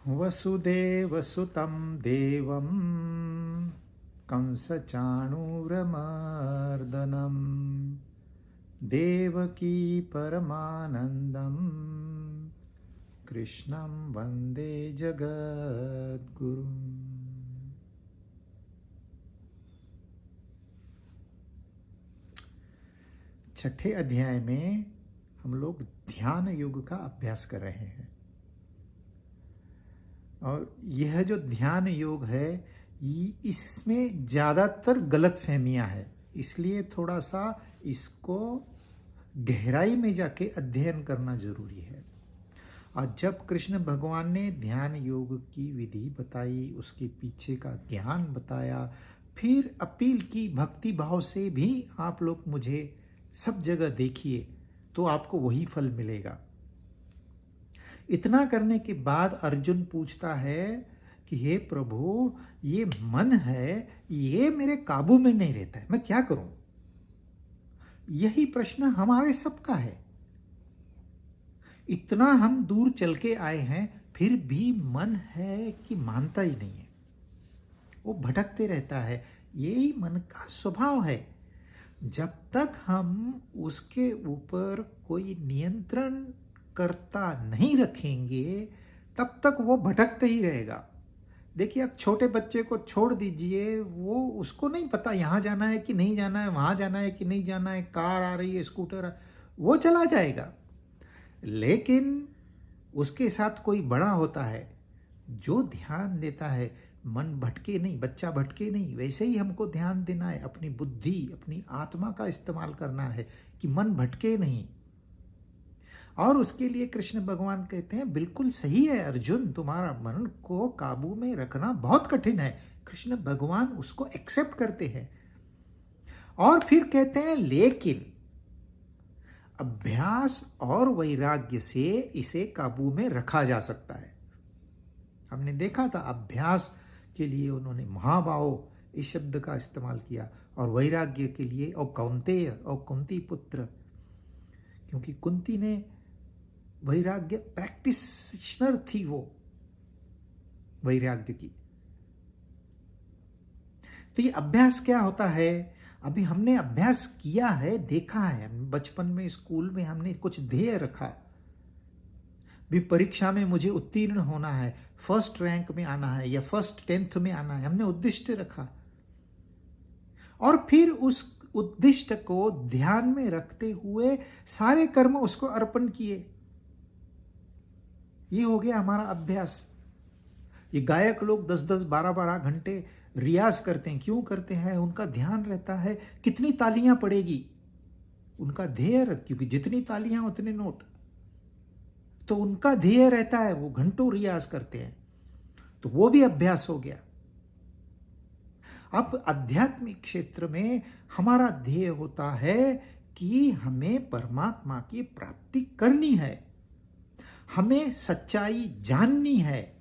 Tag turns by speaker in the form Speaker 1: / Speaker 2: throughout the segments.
Speaker 1: वसुदेवसुतं देवं कंसचाणूरमर्दनं देवकी परमानन्दं कृष्णं वन्दे जगद्गुरुम्। छठे अध्याय में हम लोग ध्यान योग का अभ्यास कर रहे हैं और यह जो ध्यान योग है इसमें ज़्यादातर गलतफहमियां है, इसलिए थोड़ा सा इसको गहराई में जाके अध्ययन करना जरूरी है। और जब कृष्ण भगवान ने ध्यान योग की विधि बताई, उसके पीछे का ज्ञान बताया, फिर अपील की भक्ति भाव से भी आप लोग मुझे सब जगह देखिए तो आपको वही फल मिलेगा। इतना करने के बाद अर्जुन पूछता है कि हे प्रभु, ये मन है, ये मेरे काबू में नहीं रहता है, मैं क्या करूं? यही प्रश्न हमारे सबका है। इतना हम दूर चल के आए हैं, फिर भी मन है कि मानता ही नहीं है, वो भटकते रहता है। यही मन का स्वभाव है। जब तक हम उसके ऊपर कोई नियंत्रण करता नहीं रखेंगे तब तक वो भटकते ही रहेगा। देखिए, आप छोटे बच्चे को छोड़ दीजिए, वो उसको नहीं पता यहाँ जाना है कि नहीं जाना है, वहाँ जाना है कि नहीं जाना है, कार आ रही है, स्कूटर वो चला जाएगा। लेकिन उसके साथ कोई बड़ा होता है जो ध्यान देता है, मन भटके नहीं, बच्चा भटके नहीं। वैसे ही हमको ध्यान देना है, अपनी बुद्धि, अपनी आत्मा का इस्तेमाल करना है कि मन भटके नहीं। और उसके लिए कृष्ण भगवान कहते हैं बिल्कुल सही है अर्जुन, तुम्हारा मन को काबू में रखना बहुत कठिन है। कृष्ण भगवान उसको एक्सेप्ट करते हैं और फिर कहते हैं लेकिन अभ्यास और वैराग्य से इसे काबू में रखा जा सकता है। हमने देखा था अभ्यास के लिए उन्होंने महाबाहो इस शब्द का इस्तेमाल किया और वैराग्य के लिए और कौंतेय और कुंती पुत्र, क्योंकि कुंती ने वैराग्य प्रैक्टिशनर थी, वो वैराग्य की। तो ये अभ्यास क्या होता है? अभी हमने अभ्यास किया है, देखा है, बचपन में स्कूल में हमने कुछ ध्येय रखा भी, परीक्षा में मुझे उत्तीर्ण होना है, फर्स्ट रैंक में आना है या फर्स्ट 10th में आना है, हमने उद्दिष्ट रखा और फिर उस उद्दिष्ट को ध्यान में रखते हुए सारे कर्म उसको अर्पण किए। ये हो गया हमारा अभ्यास। ये गायक लोग 10-10, 12-12 घंटे रियाज करते हैं। क्यों करते हैं? उनका ध्यान रहता है कितनी तालियां पड़ेगी, उनका ध्येय, क्योंकि जितनी तालियां उतने नोट, तो उनका ध्येय रहता है, वो घंटों रियाज करते हैं। तो वो भी अभ्यास हो गया। अब आध्यात्मिक क्षेत्र में हमारा ध्येय होता है कि हमें परमात्मा की प्राप्ति करनी है, हमें सच्चाई जाननी है।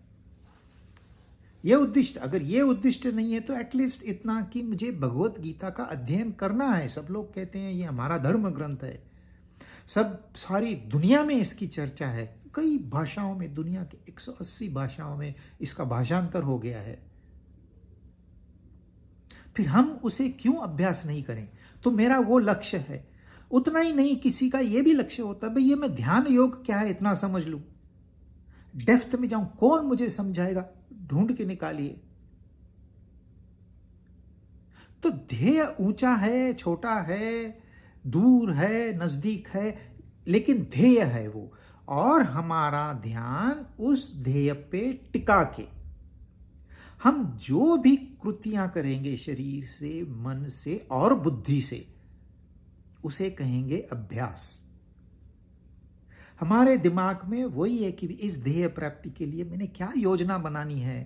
Speaker 1: यह उद्दिष्ट, अगर यह उद्दिष्ट नहीं है तो एटलीस्ट इतना कि मुझे भगवत गीता का अध्ययन करना है। सब लोग कहते हैं ये हमारा धर्म ग्रंथ है, सब सारी दुनिया में इसकी चर्चा है, कई भाषाओं में, दुनिया के 180 भाषाओं में इसका भाषांतर हो गया है। फिर हम उसे क्यों अभ्यास नहीं करें? तो मेरा वो लक्ष्य है। उतना ही नहीं, किसी का ये भी लक्ष्य होता है, भाई ये मैं ध्यान योग क्या है इतना समझ लूं, डेप्थ में जाऊं, कौन मुझे समझाएगा? ढूंढ के निकालिए। तो ध्येय ऊंचा है, छोटा है, दूर है, नजदीक है, लेकिन ध्येय है वो, और हमारा ध्यान उस ध्येय पे टिका के हम जो भी कृतियां करेंगे शरीर से, मन से और बुद्धि से, उसे कहेंगे अभ्यास। हमारे दिमाग में वही है कि इस ध्येय प्राप्ति के लिए मैंने क्या योजना बनानी है,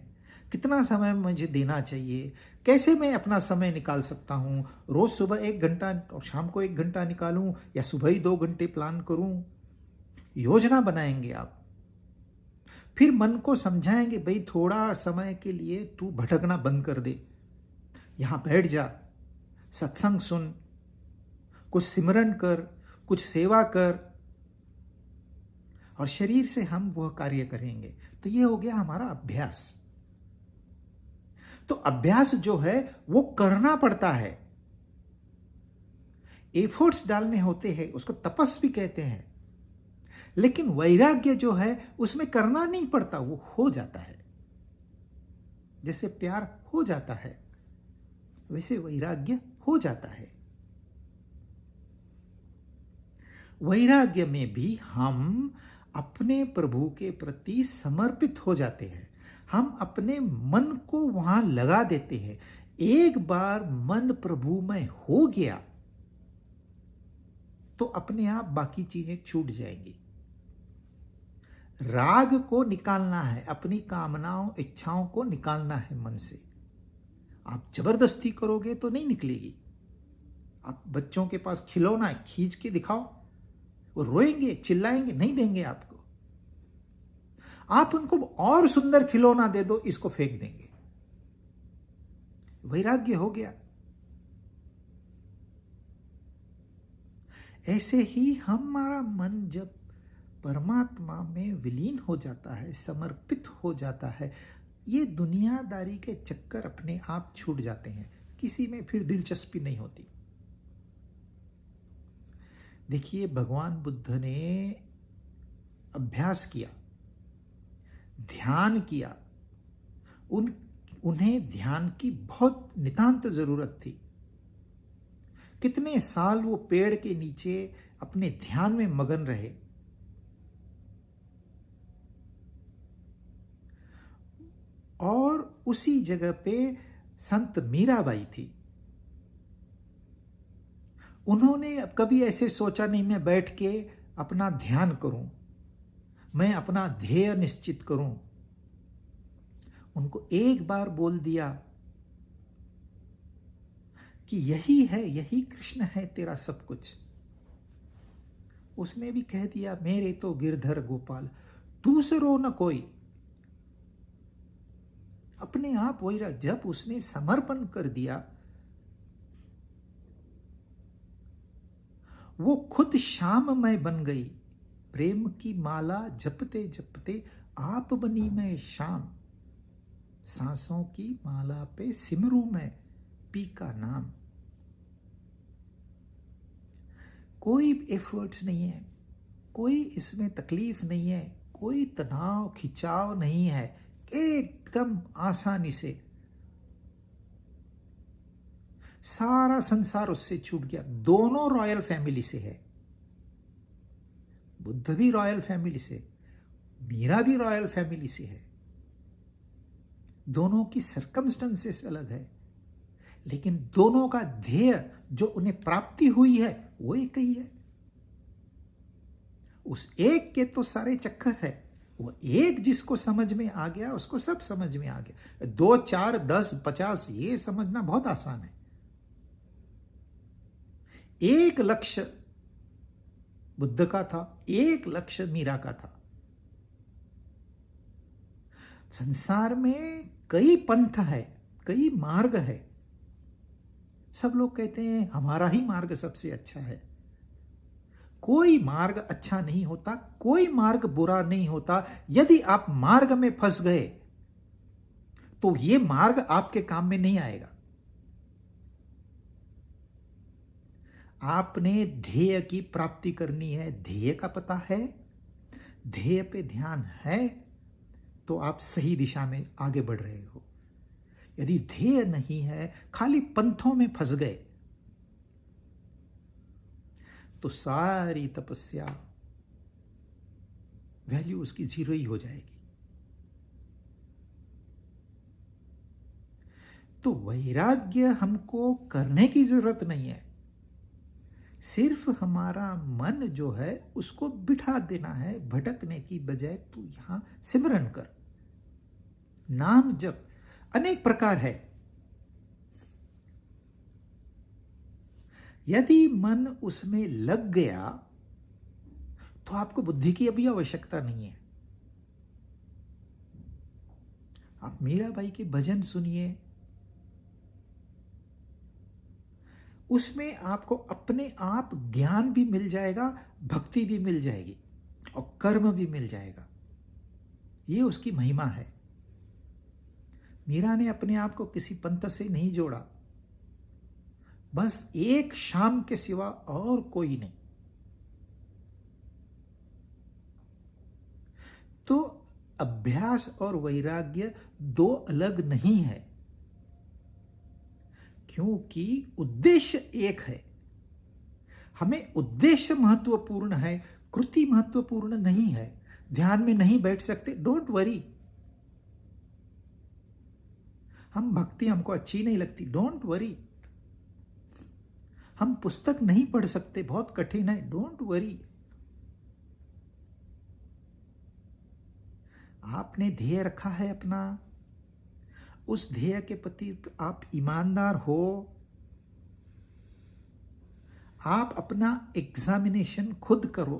Speaker 1: कितना समय मुझे देना चाहिए, कैसे मैं अपना समय निकाल सकता हूं, रोज सुबह 1 घंटा और शाम को 1 घंटा निकालूं या सुबह ही 2 घंटे प्लान करूं। योजना बनाएंगे आप। फिर मन को समझाएंगे, भाई थोड़ा समय के लिए तू भटकना बंद कर दे, यहां बैठ जा, सत्संग सुन, कुछ सिमरन कर, कुछ सेवा कर, और शरीर से हम वह कार्य करेंगे। तो ये हो गया हमारा अभ्यास। तो अभ्यास जो है वो करना पड़ता है, एफर्ट्स डालने होते हैं, उसको तपस भी कहते हैं। लेकिन वैराग्य जो है उसमें करना नहीं पड़ता, वो हो जाता है। जैसे प्यार हो जाता है वैसे वैराग्य हो जाता है। वैराग्य में भी हम अपने प्रभु के प्रति समर्पित हो जाते हैं, हम अपने मन को वहां लगा देते हैं। एक बार मन प्रभु में हो गया तो अपने आप बाकी चीजें छूट जाएंगी। राग को निकालना है, अपनी कामनाओं इच्छाओं को निकालना है मन से। आप जबरदस्ती करोगे तो नहीं निकलेगी। आप बच्चों के पास खिलौना है, खींच के दिखाओ, वो रोएंगे, चिल्लाएंगे, नहीं देंगे आपको। आप उनको और सुंदर खिलौना दे दो, इसको फेंक देंगे। वैराग्य हो गया। ऐसे ही हमारा मन जब परमात्मा में विलीन हो जाता है, समर्पित हो जाता है, ये दुनियादारी के चक्कर अपने आप छूट जाते हैं, किसी में फिर दिलचस्पी नहीं होती। देखिए, भगवान बुद्ध ने अभ्यास किया, ध्यान किया। उन्हें ध्यान की बहुत नितांत जरूरत थी। कितने साल वो पेड़ के नीचे अपने ध्यान में मगन रहे। और उसी जगह पे संत मीराबाई थी। उन्होंने कभी ऐसे सोचा नहीं मैं बैठ के अपना ध्यान करूं, मैं अपना ध्येय निश्चित करूं। उनको एक बार बोल दिया कि यही है, यही कृष्ण है तेरा सब कुछ। उसने भी कह दिया मेरे तो गिरधर गोपाल, दूसरो न कोई। अपने आप वही रहा। जब उसने समर्पण कर दिया, वो खुद श्याममय बन गई। प्रेम की माला जपते जपते आप बनी मैं श्याम। सांसों की माला पे सिमरू मैं पी का नाम। कोई एफर्ट्स नहीं है, कोई इसमें तकलीफ नहीं है, कोई तनाव खिंचाव नहीं है, एकदम आसानी से सारा संसार उससे छूट गया। दोनों रॉयल फैमिली से है, बुद्ध भी रॉयल फैमिली से, मीरा भी रॉयल फैमिली से है। दोनों की सर्कमस्टेंसेस अलग है, लेकिन दोनों का ध्येय जो उन्हें प्राप्ति हुई है वो एक ही है। उस एक के तो सारे चक्कर है। वो एक जिसको समझ में आ गया उसको सब समझ में आ गया। 2, 4, 10, 50 ये समझना बहुत आसान है। एक लक्ष्य बुद्ध का था, एक लक्ष्य मीरा का था। संसार में कई पंथ है, कई मार्ग है। सब लोग कहते हैं हमारा ही मार्ग सबसे अच्छा है। कोई मार्ग अच्छा नहीं होता, कोई मार्ग बुरा नहीं होता। यदि आप मार्ग में फंस गए तो ये मार्ग आपके काम में नहीं आएगा। आपने ध्येय की प्राप्ति करनी है, ध्येय का पता है, ध्येय पे ध्यान है, तो आप सही दिशा में आगे बढ़ रहे हो। यदि ध्येय नहीं है, खाली पंथों में फंस गए, तो सारी तपस्या वैल्यू उसकी जीरो ही हो जाएगी। तो वैराग्य हमको करने की जरूरत नहीं है, सिर्फ हमारा मन जो है उसको बिठा देना है। भटकने की बजाय तू यहां सिमरन कर, नाम जप। अनेक प्रकार है। यदि मन उसमें लग गया तो आपको बुद्धि की अभी आवश्यकता नहीं है। आप मीराबाई के भजन सुनिए, उसमें आपको अपने आप ज्ञान भी मिल जाएगा, भक्ति भी मिल जाएगी। और कर्म भी मिल जाएगा। ये उसकी महिमा है। मीरा ने अपने आप को किसी पंथ से नहीं जोड़ा, बस एक शाम के सिवा और कोई नहीं। तो अभ्यास और वैराग्य दो अलग नहीं है, क्योंकि उद्देश्य एक है। हमें उद्देश्य महत्वपूर्ण है, कृति महत्वपूर्ण नहीं है। ध्यान में नहीं बैठ सकते, डोंट वरी। हम भक्ति हमको अच्छी नहीं लगती, डोंट वरी। हम पुस्तक नहीं पढ़ सकते, बहुत कठिन है, डोंट वरी। आपने ध्येय रखा है अपना, उस ध्येय के प्रति आप ईमानदार हो। आप अपना एग्जामिनेशन खुद करो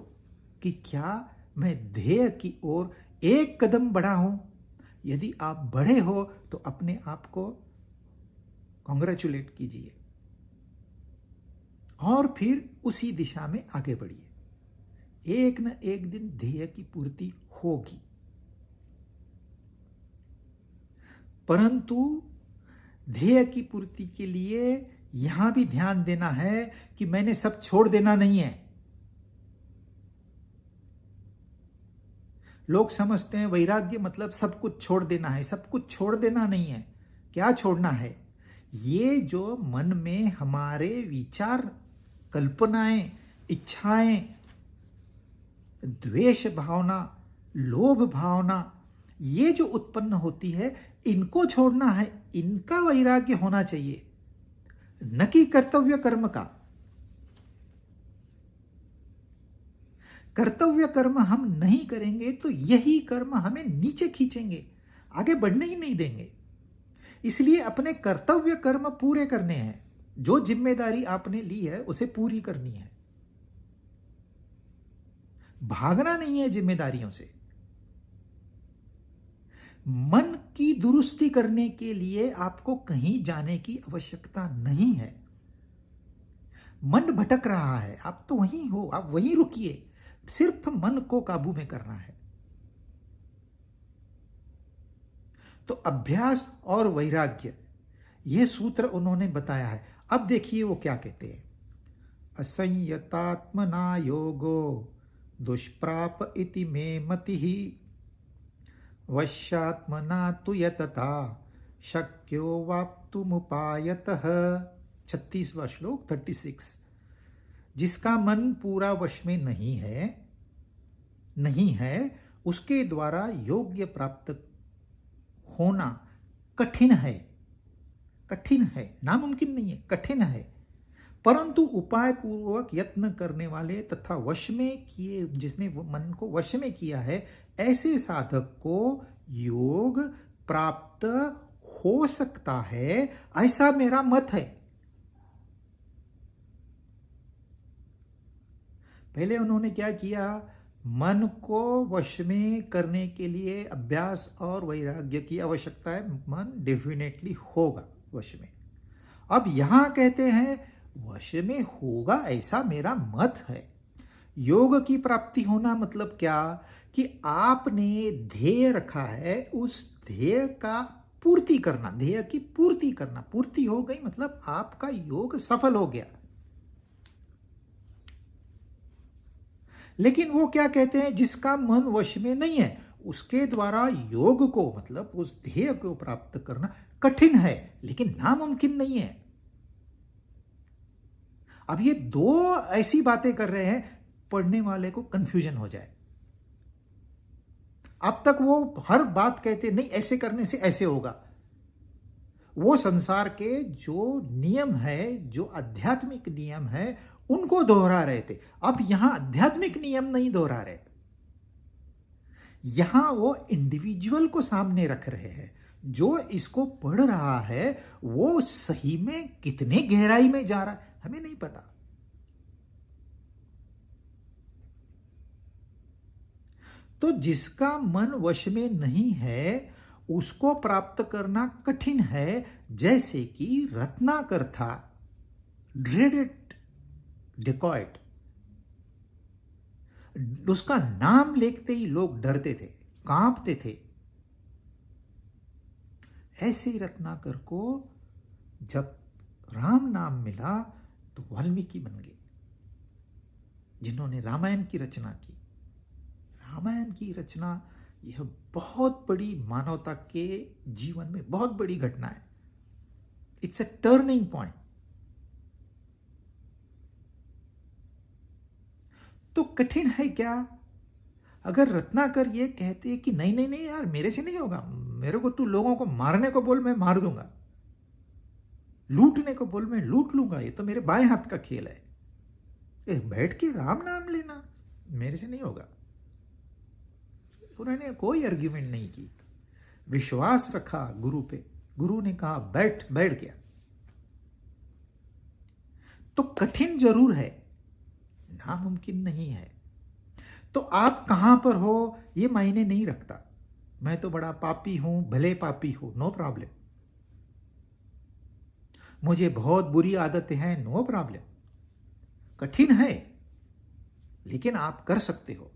Speaker 1: कि क्या मैं ध्येय की ओर एक कदम बढ़ा हूं। यदि आप बढ़े हो तो अपने आप को कॉन्ग्रेचुलेट कीजिए और फिर उसी दिशा में आगे बढ़िए। एक न एक दिन ध्येय की पूर्ति होगी, परंतु ध्येय की पूर्ति के लिए यहां भी ध्यान देना है कि मैंने सब छोड़ देना नहीं है। लोग समझते हैं वैराग्य मतलब सब कुछ छोड़ देना है। सब कुछ छोड़ देना नहीं है। क्या छोड़ना है? ये जो मन में हमारे विचार, कल्पनाएं, इच्छाएं, द्वेष भावना, लोभ भावना, ये जो उत्पन्न होती है, इनको छोड़ना है। इनका वैराग्य होना चाहिए, न कि कर्तव्य कर्म का। कर्तव्य कर्म हम नहीं करेंगे तो यही कर्म हमें नीचे खींचेंगे, आगे बढ़ने ही नहीं देंगे। इसलिए अपने कर्तव्य कर्म पूरे करने हैं। जो जिम्मेदारी आपने ली है उसे पूरी करनी है। भागना नहीं है जिम्मेदारियों से। मन की दुरुस्ती करने के लिए आपको कहीं जाने की आवश्यकता नहीं है। मन भटक रहा है, आप तो वहीं हो, आप वहीं रुकिए। सिर्फ मन को काबू में करना है। तो अभ्यास और वैराग्य, यह सूत्र उन्होंने बताया है। अब देखिए वो क्या कहते हैं। असंयतात्मना योगो दुष्प्राप इति मे मतिः वश्यात्मना तु यतता शक्यो वाप्तुमुपायतः। 36वां श्लोक 36। जिसका मन पूरा वश में नहीं है उसके द्वारा योग्य प्राप्त होना कठिन है। कठिन है, नामुमकिन नहीं है, कठिन है। परंतु उपाय पूर्वक यत्न करने वाले तथा वश में किए, जिसने मन को वश में किया है, ऐसे साधक को योग प्राप्त हो सकता है, ऐसा मेरा मत है। पहले उन्होंने क्या किया? मन को वश में करने के लिए अभ्यास और वैराग्य की आवश्यकता है। मन डेफिनेटली होगा वश में। अब यहां कहते हैं वश में होगा ऐसा मेरा मत है। योग की प्राप्ति होना मतलब क्या? कि आपने ध्येय रखा है, उस ध्येय का पूर्ति करना, ध्येय की पूर्ति करना। पूर्ति हो गई मतलब आपका योग सफल हो गया। लेकिन वो क्या कहते हैं? जिसका मन वश में नहीं है उसके द्वारा योग को, मतलब उस ध्येय को प्राप्त करना कठिन है, लेकिन नामुमकिन नहीं है। अब ये दो ऐसी बातें कर रहे हैं, पढ़ने वाले को कंफ्यूजन हो जाए। अब तक वो हर बात कहते नहीं, ऐसे करने से ऐसे होगा। वो संसार के जो नियम है, जो आध्यात्मिक नियम है, उनको दोहरा रहे थे। अब यहां आध्यात्मिक नियम नहीं दोहरा रहे, यहां वो इंडिविजुअल को सामने रख रहे हैं। जो इसको पढ़ रहा है वो सही में कितने गहराई में जा रहा है हमें नहीं पता। तो जिसका मन वश में नहीं है उसको प्राप्त करना कठिन है। जैसे कि रत्नाकर था, ड्रेडेड डेकॉइट। उसका नाम लेते ही लोग डरते थे, कांपते थे। ऐसे ही रत्नाकर को जब राम नाम मिला तो वाल्मीकि बन गए, जिन्होंने रामायण की रचना की। रामायण की रचना यह बहुत बड़ी मानवता के जीवन में बहुत बड़ी घटना है। It's a turning point. तो कठिन है क्या? अगर रत्नाकर ये कहते कि नहीं नहीं नहीं यार, मेरे से नहीं होगा, मेरे को तू लोगों को मारने को बोल, मैं मार दूंगा, लूटने को बोल, मैं लूट लूंगा, ये तो मेरे बाएं हाथ का खेल है, बैठ के राम नाम लेना मेरे से नहीं होगा। उन्होंने कोई आर्ग्यूमेंट नहीं की, विश्वास रखा गुरु पे। गुरु ने कहा बैठ गया। तो कठिन जरूर है, नामुमकिन नहीं है। तो आप कहां पर हो ये मायने नहीं रखता। मैं तो बड़ा पापी हूं, भले पापी हो, नो प्रॉब्लम। मुझे बहुत बुरी आदतें हैं, नो प्रॉब्लम। कठिन है लेकिन आप कर सकते हो।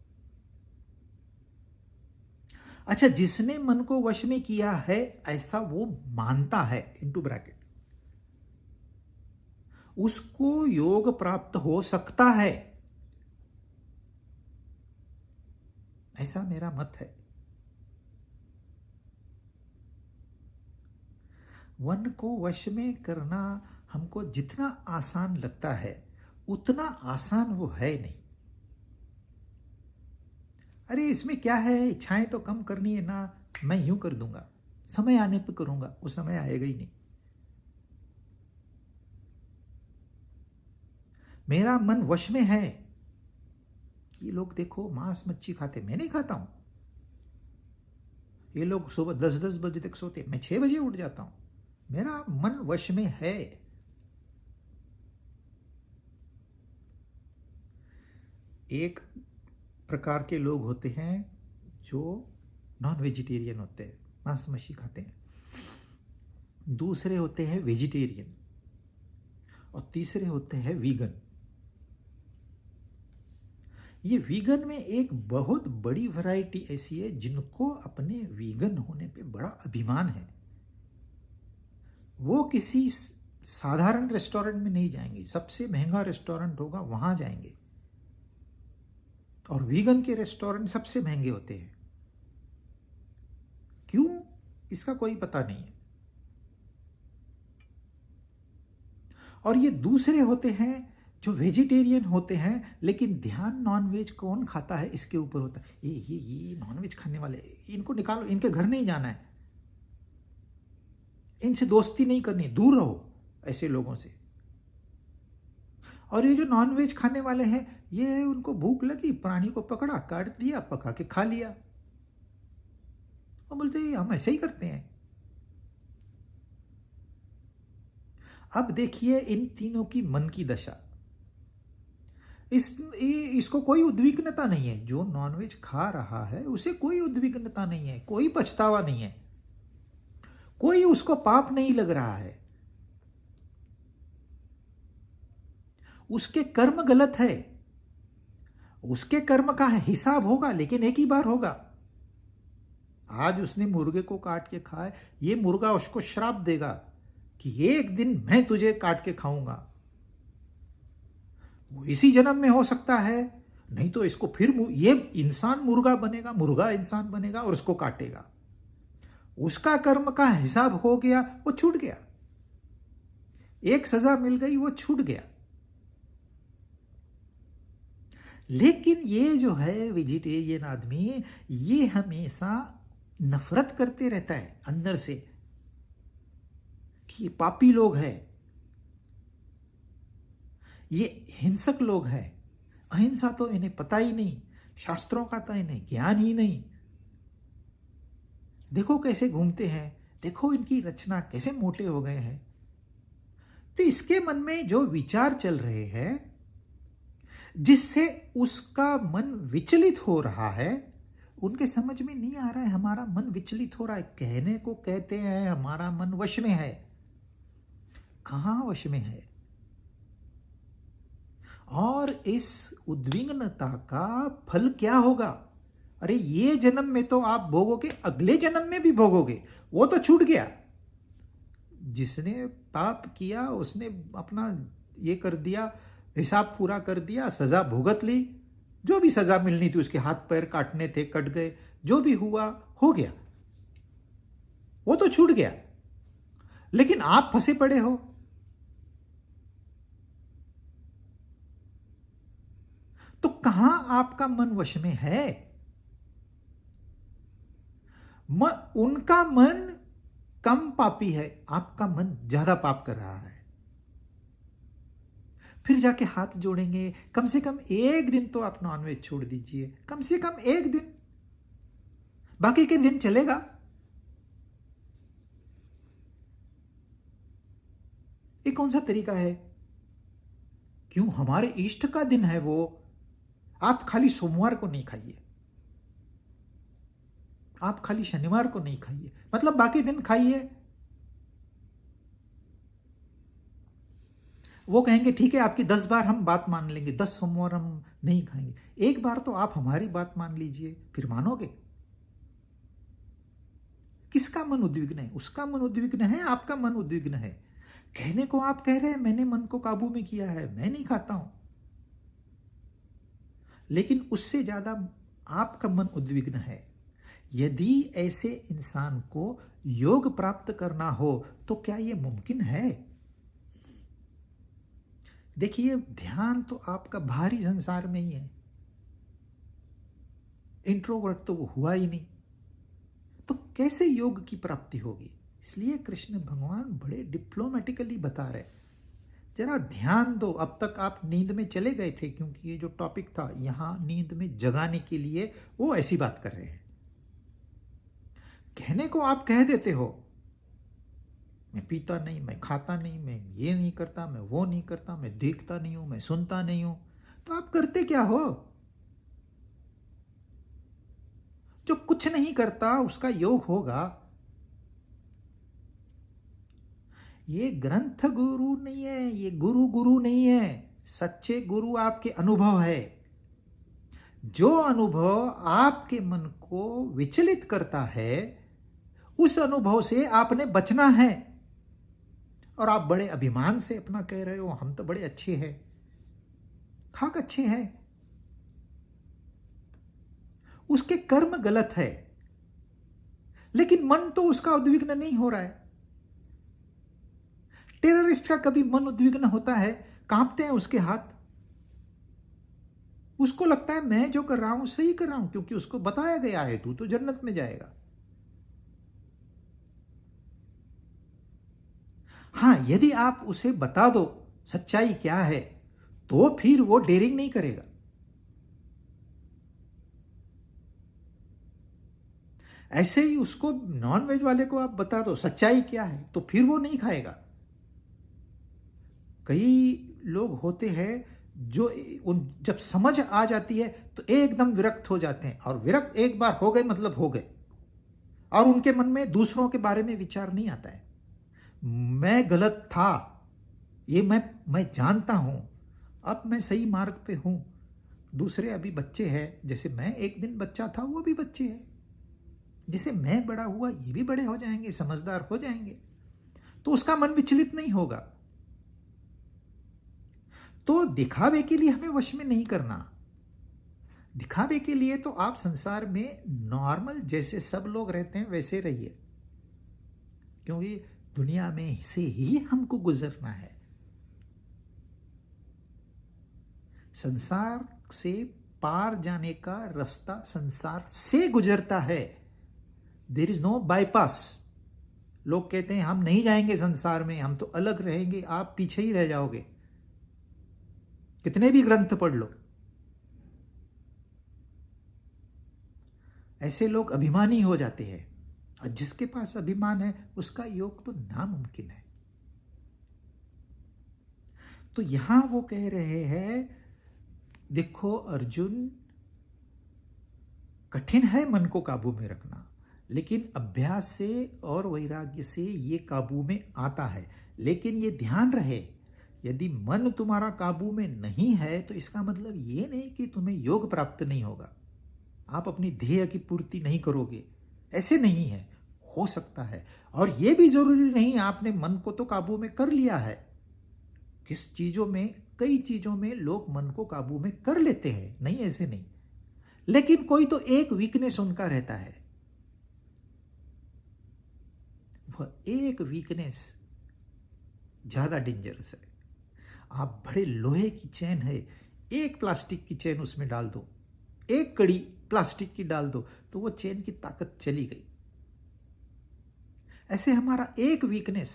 Speaker 1: अच्छा, जिसने मन को वश में किया है ऐसा वो मानता है, इनटू ब्रैकेट, उसको योग प्राप्त हो सकता है, ऐसा मेरा मत है। मन को वश में करना हमको जितना आसान लगता है उतना आसान वो है नहीं। अरे इसमें क्या है, इच्छाएं तो कम करनी है ना, मैं यूं कर दूंगा, समय आने पर करूंगा, वो समय आएगा ही नहीं। मेरा मन वश में है। ये लोग देखो मांस मच्छी खाते, मैं नहीं खाता हूं। ये लोग सुबह 10-10 बजे तक सोते, मैं 6 बजे उठ जाता हूं। मेरा मन वश में है। एक प्रकार के लोग होते हैं जो नॉन वेजिटेरियन होते हैं, मांस मच्छी खाते हैं। दूसरे होते हैं वेजिटेरियन और तीसरे होते हैं वीगन। ये वीगन में एक बहुत बड़ी वैरायटी ऐसी है जिनको अपने वीगन होने पे बड़ा अभिमान है। वो किसी साधारण रेस्टोरेंट में नहीं जाएंगे, सबसे महंगा रेस्टोरेंट होगा वहां जाएंगे। और वीगन के रेस्टोरेंट सबसे महंगे होते हैं। क्यों, इसका कोई पता नहीं है। और ये दूसरे होते हैं जो वेजिटेरियन होते हैं, लेकिन ध्यान नॉनवेज कौन खाता है इसके ऊपर होता है। ये नॉनवेज खाने वाले, इनको निकालो, इनके घर नहीं जाना है, इनसे दोस्ती नहीं करनी, दूर रहो ऐसे लोगों से। और ये जो नॉनवेज खाने वाले हैं, ये उनको भूख लगी, प्राणी को पकड़ा, काट दिया, पका के खा लिया, और बोलते हैं हम ऐसे ही करते हैं। अब देखिए इन तीनों की मन की दशा। इसको कोई उद्विग्नता नहीं है। जो नॉनवेज खा रहा है उसे कोई उद्विग्नता नहीं है, कोई पछतावा नहीं है, कोई उसको पाप नहीं लग रहा है। उसके कर्म गलत है, उसके कर्म का हिसाब होगा, लेकिन एक ही बार होगा। आज उसने मुर्गे को काट के खाए, ये मुर्गा उसको श्राप देगा कि एक दिन मैं तुझे काट के खाऊंगा। वो इसी जन्म में हो सकता है, नहीं तो इसको फिर ये इंसान मुर्गा बनेगा, मुर्गा इंसान बनेगा और उसको काटेगा। उसका कर्म का हिसाब हो गया, वो छूट गया, एक सजा मिल गई, वो छूट गया। लेकिन ये जो है वेजिटेरियन आदमी, ये हमेशा नफरत करते रहता है अंदर से कि ये पापी लोग हैं, ये हिंसक लोग हैं, अहिंसा तो इन्हें पता ही नहीं, शास्त्रों का तो इन्हें ज्ञान ही नहीं। देखो कैसे घूमते हैं, देखो इनकी रचना कैसे मोटे हो गए हैं। तो इसके मन में जो विचार चल रहे हैं, जिससे उसका मन विचलित हो रहा है, उनके समझ में नहीं आ रहा है हमारा मन विचलित हो रहा है। कहने को कहते हैं हमारा मन वश में है, कहां वश में है। और इस उद्विग्नता का फल क्या होगा? अरे ये जन्म में तो आप भोगोगे, अगले जन्म में भी भोगोगे, वो तो छूट गया। जिसने पाप किया उसने अपना ये कर दिया, हिसाब पूरा कर दिया, सजा भुगत ली, जो भी सजा मिलनी थी, उसके हाथ पैर काटने थे कट गए, जो भी हुआ हो गया, वो तो छूट गया। लेकिन आप फंसे पड़े हो। तो कहां आपका मन वश में है? उनका मन कम पापी है, आपका मन ज्यादा पाप कर रहा है। फिर जाके हाथ जोड़ेंगे, कम से कम एक दिन तो आप नॉनवेज छोड़ दीजिए, कम से कम एक दिन, बाकी के दिन चलेगा। ये कौन सा तरीका है? क्यों? हमारे इष्ट का दिन है वो। आप खाली सोमवार को नहीं खाइए, आप खाली शनिवार को नहीं खाइए, मतलब बाकी दिन खाइए। वो कहेंगे ठीक है, आपकी 10 बार हम बात मान लेंगे, 10 सोमवार हम नहीं खाएंगे। एक बार तो आप हमारी बात मान लीजिए, फिर मानोगे। किसका मन उद्विग्न है? उसका मन उद्विग्न है, आपका मन उद्विग्न है। कहने को आप कह रहे हैं मैंने मन को काबू में किया है, मैं नहीं खाता हूं, लेकिन उससे ज्यादा आपका मन उद्विग्न है। यदि ऐसे इंसान को योग प्राप्त करना हो तो क्या यह मुमकिन है? देखिए, ध्यान तो आपका बाहरी संसार में ही है, इंट्रोवर्ट तो वो हुआ ही नहीं, तो कैसे योग की प्राप्ति होगी? इसलिए कृष्ण भगवान बड़े डिप्लोमेटिकली बता रहे, जरा ध्यान दो। अब तक आप नींद में चले गए थे, क्योंकि ये जो टॉपिक था यहां नींद में जगाने के लिए वो ऐसी बात कर रहे हैं। कहने को आप कह देते हो मैं पीता नहीं, मैं खाता नहीं, मैं ये नहीं करता, मैं वो नहीं करता, मैं देखता नहीं हूं, मैं सुनता नहीं हूं, तो आप करते क्या हो? जो कुछ नहीं करता उसका योग होगा। ये ग्रंथ गुरु नहीं है, ये गुरु गुरु नहीं है। सच्चे गुरु आपके अनुभव है। जो अनुभव आपके मन को विचलित करता है, उस अनुभव से आपने बचना है। और आप बड़े अभिमान से अपना कह रहे हो हम तो बड़े अच्छे हैं। खाक अच्छे हैं, उसके कर्म गलत है, लेकिन मन तो उसका उद्विग्न नहीं हो रहा है। टेररिस्ट का कभी मन उद्विग्न होता है? कांपते हैं उसके हाथ, उसको लगता है मैं जो कर रहा हूं सही कर रहा हूं, क्योंकि उसको बताया गया है तू तो जन्नत में जाएगा। हां, यदि आप उसे बता दो सच्चाई क्या है, तो फिर वो डेयरिंग नहीं करेगा। ऐसे ही उसको, नॉनवेज वाले को आप बता दो सच्चाई क्या है, तो फिर वो नहीं खाएगा। कई लोग होते हैं जो जब समझ आ जाती है तो एकदम विरक्त हो जाते हैं, और विरक्त एक बार हो गए मतलब हो गए, और उनके मन में दूसरों के बारे में विचार नहीं आता है। मैं गलत था, ये मैं जानता हूं, अब मैं सही मार्ग पे हूं। दूसरे अभी बच्चे हैं, जैसे मैं एक दिन बच्चा था वो भी बच्चे हैं, जैसे मैं बड़ा हुआ ये भी बड़े हो जाएंगे, समझदार हो जाएंगे, तो उसका मन विचलित नहीं होगा। तो दिखावे के लिए हमें वश में नहीं करना। दिखावे के लिए तो आप संसार में नॉर्मल जैसे सब लोग रहते हैं वैसे रहिए, क्योंकि दुनिया में से ही हमको गुजरना है। संसार से पार जाने का रास्ता संसार से गुजरता है। There is no bypass. लोग कहते हैं हम नहीं जाएंगे संसार में, हम तो अलग रहेंगे, आप पीछे ही रह जाओगे, कितने भी ग्रंथ पढ़ लो। ऐसे लोग अभिमानी हो जाते हैं, और जिसके पास अभिमान है उसका योग तो नामुमकिन है। तो यहां वो कह रहे हैं, देखो अर्जुन, कठिन है मन को काबू में रखना, लेकिन अभ्यास से और वैराग्य से ये काबू में आता है। लेकिन ये ध्यान रहे, यदि मन तुम्हारा काबू में नहीं है तो इसका मतलब ये नहीं कि तुम्हें योग प्राप्त नहीं होगा, आप अपनी ध्येय की पूर्ति नहीं करोगे, ऐसे नहीं है। हो सकता है, और ये भी जरूरी नहीं आपने मन को तो काबू में कर लिया है। किस चीजों में, कई चीजों में लोग मन को काबू में कर लेते हैं, नहीं ऐसे नहीं, लेकिन कोई तो एक वीकनेस उनका रहता है। वह एक वीकनेस ज्यादा डेंजरस है। आप बड़े लोहे की चेन है, एक प्लास्टिक की चेन उसमें डाल दो, एक कड़ी प्लास्टिक की डाल दो, तो वो चेन की ताकत चली गई। ऐसे हमारा एक वीकनेस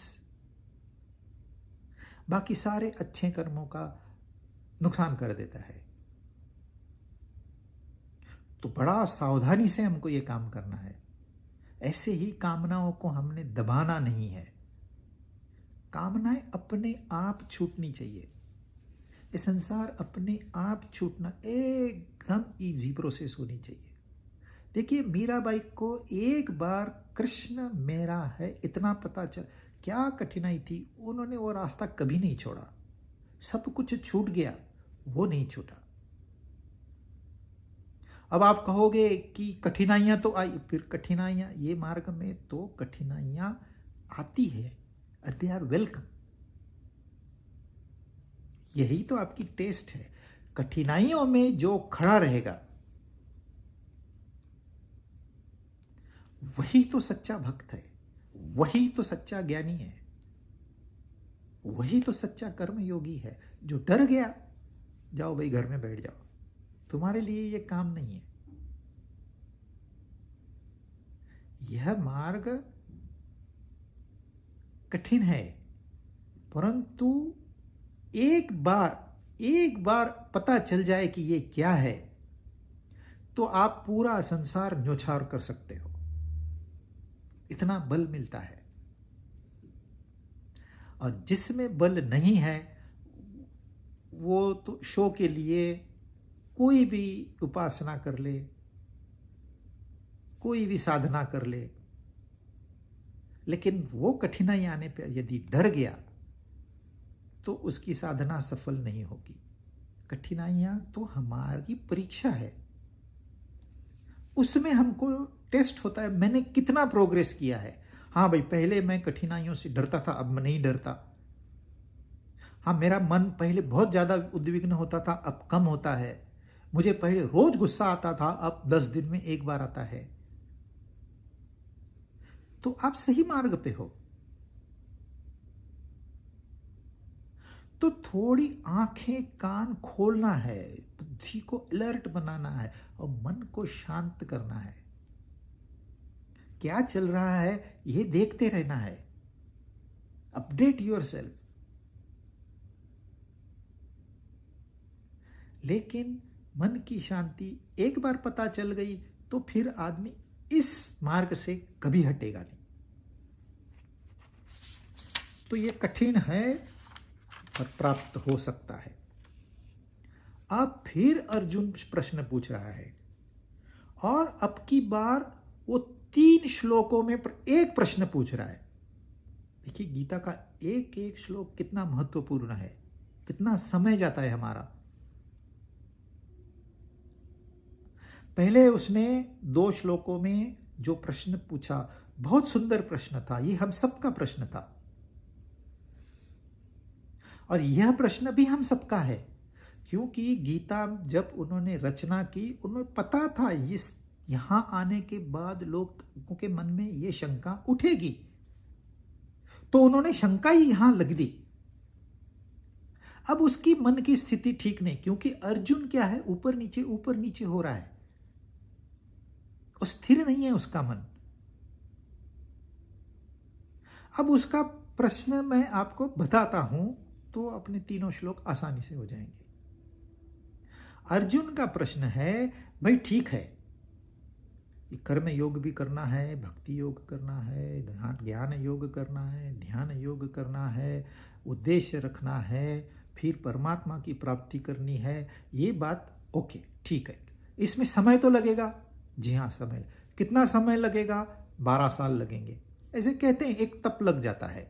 Speaker 1: बाकी सारे अच्छे कर्मों का नुकसान कर देता है। तो बड़ा सावधानी से हमको ये काम करना है। ऐसे ही कामनाओं को हमने दबाना नहीं है। कामनाएं अपने आप छूटनी चाहिए। ये संसार अपने आप छूटना एकदम इजी प्रोसेस होनी चाहिए। देखिए, मीराबाई को एक बार कृष्ण मेरा है इतना पता चल, क्या कठिनाई थी, उन्होंने वो रास्ता कभी नहीं छोड़ा। सब कुछ छूट गया, वो नहीं छूटा। अब आप कहोगे कि कठिनाइयां तो आई, फिर कठिनाइयां, ये मार्ग में तो कठिनाइयां आती है, दे आर वेलकम। यही तो आपकी टेस्ट है। कठिनाइयों में जो खड़ा रहेगा वही तो सच्चा भक्त है, वही तो सच्चा ज्ञानी है, वही तो सच्चा कर्मयोगी है। जो डर गया, जाओ भाई घर में बैठ जाओ, तुम्हारे लिए यह काम नहीं है। यह मार्ग कठिन है, परंतु एक बार पता चल जाए कि ये क्या है, तो आप पूरा संसार न्योछावर कर सकते हो। इतना बल मिलता है। और जिसमें बल नहीं है, वो तो शो के लिए कोई भी उपासना कर ले, कोई भी साधना कर ले, लेकिन वो कठिनाई आने पर यदि डर गया तो उसकी साधना सफल नहीं होगी। कठिनाइयां तो हमारी परीक्षा है, उसमें हमको टेस्ट होता है मैंने कितना प्रोग्रेस किया है। हाँ भाई, पहले मैं कठिनाइयों से डरता था, अब मैं नहीं डरता। हाँ, मेरा मन पहले बहुत ज्यादा उद्विग्न होता था, अब कम होता है। मुझे पहले रोज गुस्सा आता था, अब 10 दिन में एक बार आता है। तो आप सही मार्ग पे हो। तो थोड़ी आंखें कान खोलना है, बुद्धि को अलर्ट बनाना है और मन को शांत करना है। क्या चल रहा है ये देखते रहना है। Update yourself. लेकिन मन की शांति एक बार पता चल गई तो फिर आदमी इस मार्ग से कभी हटेगा नहीं। तो ये कठिन है पर प्राप्त हो सकता है। अब फिर अर्जुन प्रश्न पूछ रहा है, और अब की बार वो 3 श्लोकों में एक प्रश्न पूछ रहा है। देखिए, गीता का एक एक श्लोक कितना महत्वपूर्ण है, कितना समय जाता है हमारा। पहले उसने 2 श्लोकों में जो प्रश्न पूछा, बहुत सुंदर प्रश्न था, ये हम सबका प्रश्न था। और यह प्रश्न भी हम सबका है, क्योंकि गीता जब उन्होंने रचना की, उन्हें पता था इस यहां आने के बाद लोगों के मन में यह शंका उठेगी, तो उन्होंने शंका ही यहां लग दी। अब उसकी मन की स्थिति ठीक नहीं, क्योंकि अर्जुन क्या है, ऊपर नीचे हो रहा है, और स्थिर नहीं है उसका मन। अब उसका प्रश्न मैं आपको बताता हूं तो अपने 3 श्लोक आसानी से हो जाएंगे। अर्जुन का प्रश्न है, भाई ठीक है, कर्म योग भी करना है, भक्ति योग करना है, ज्ञान योग करना है, ध्यान योग करना है, उद्देश्य रखना है, फिर परमात्मा की प्राप्ति करनी है। ये बात ओके, ठीक है। इसमें समय तो लगेगा। जी हाँ, समय। कितना समय लगेगा? 12 साल लगेंगे, ऐसे कहते हैं। एक तप लग जाता है।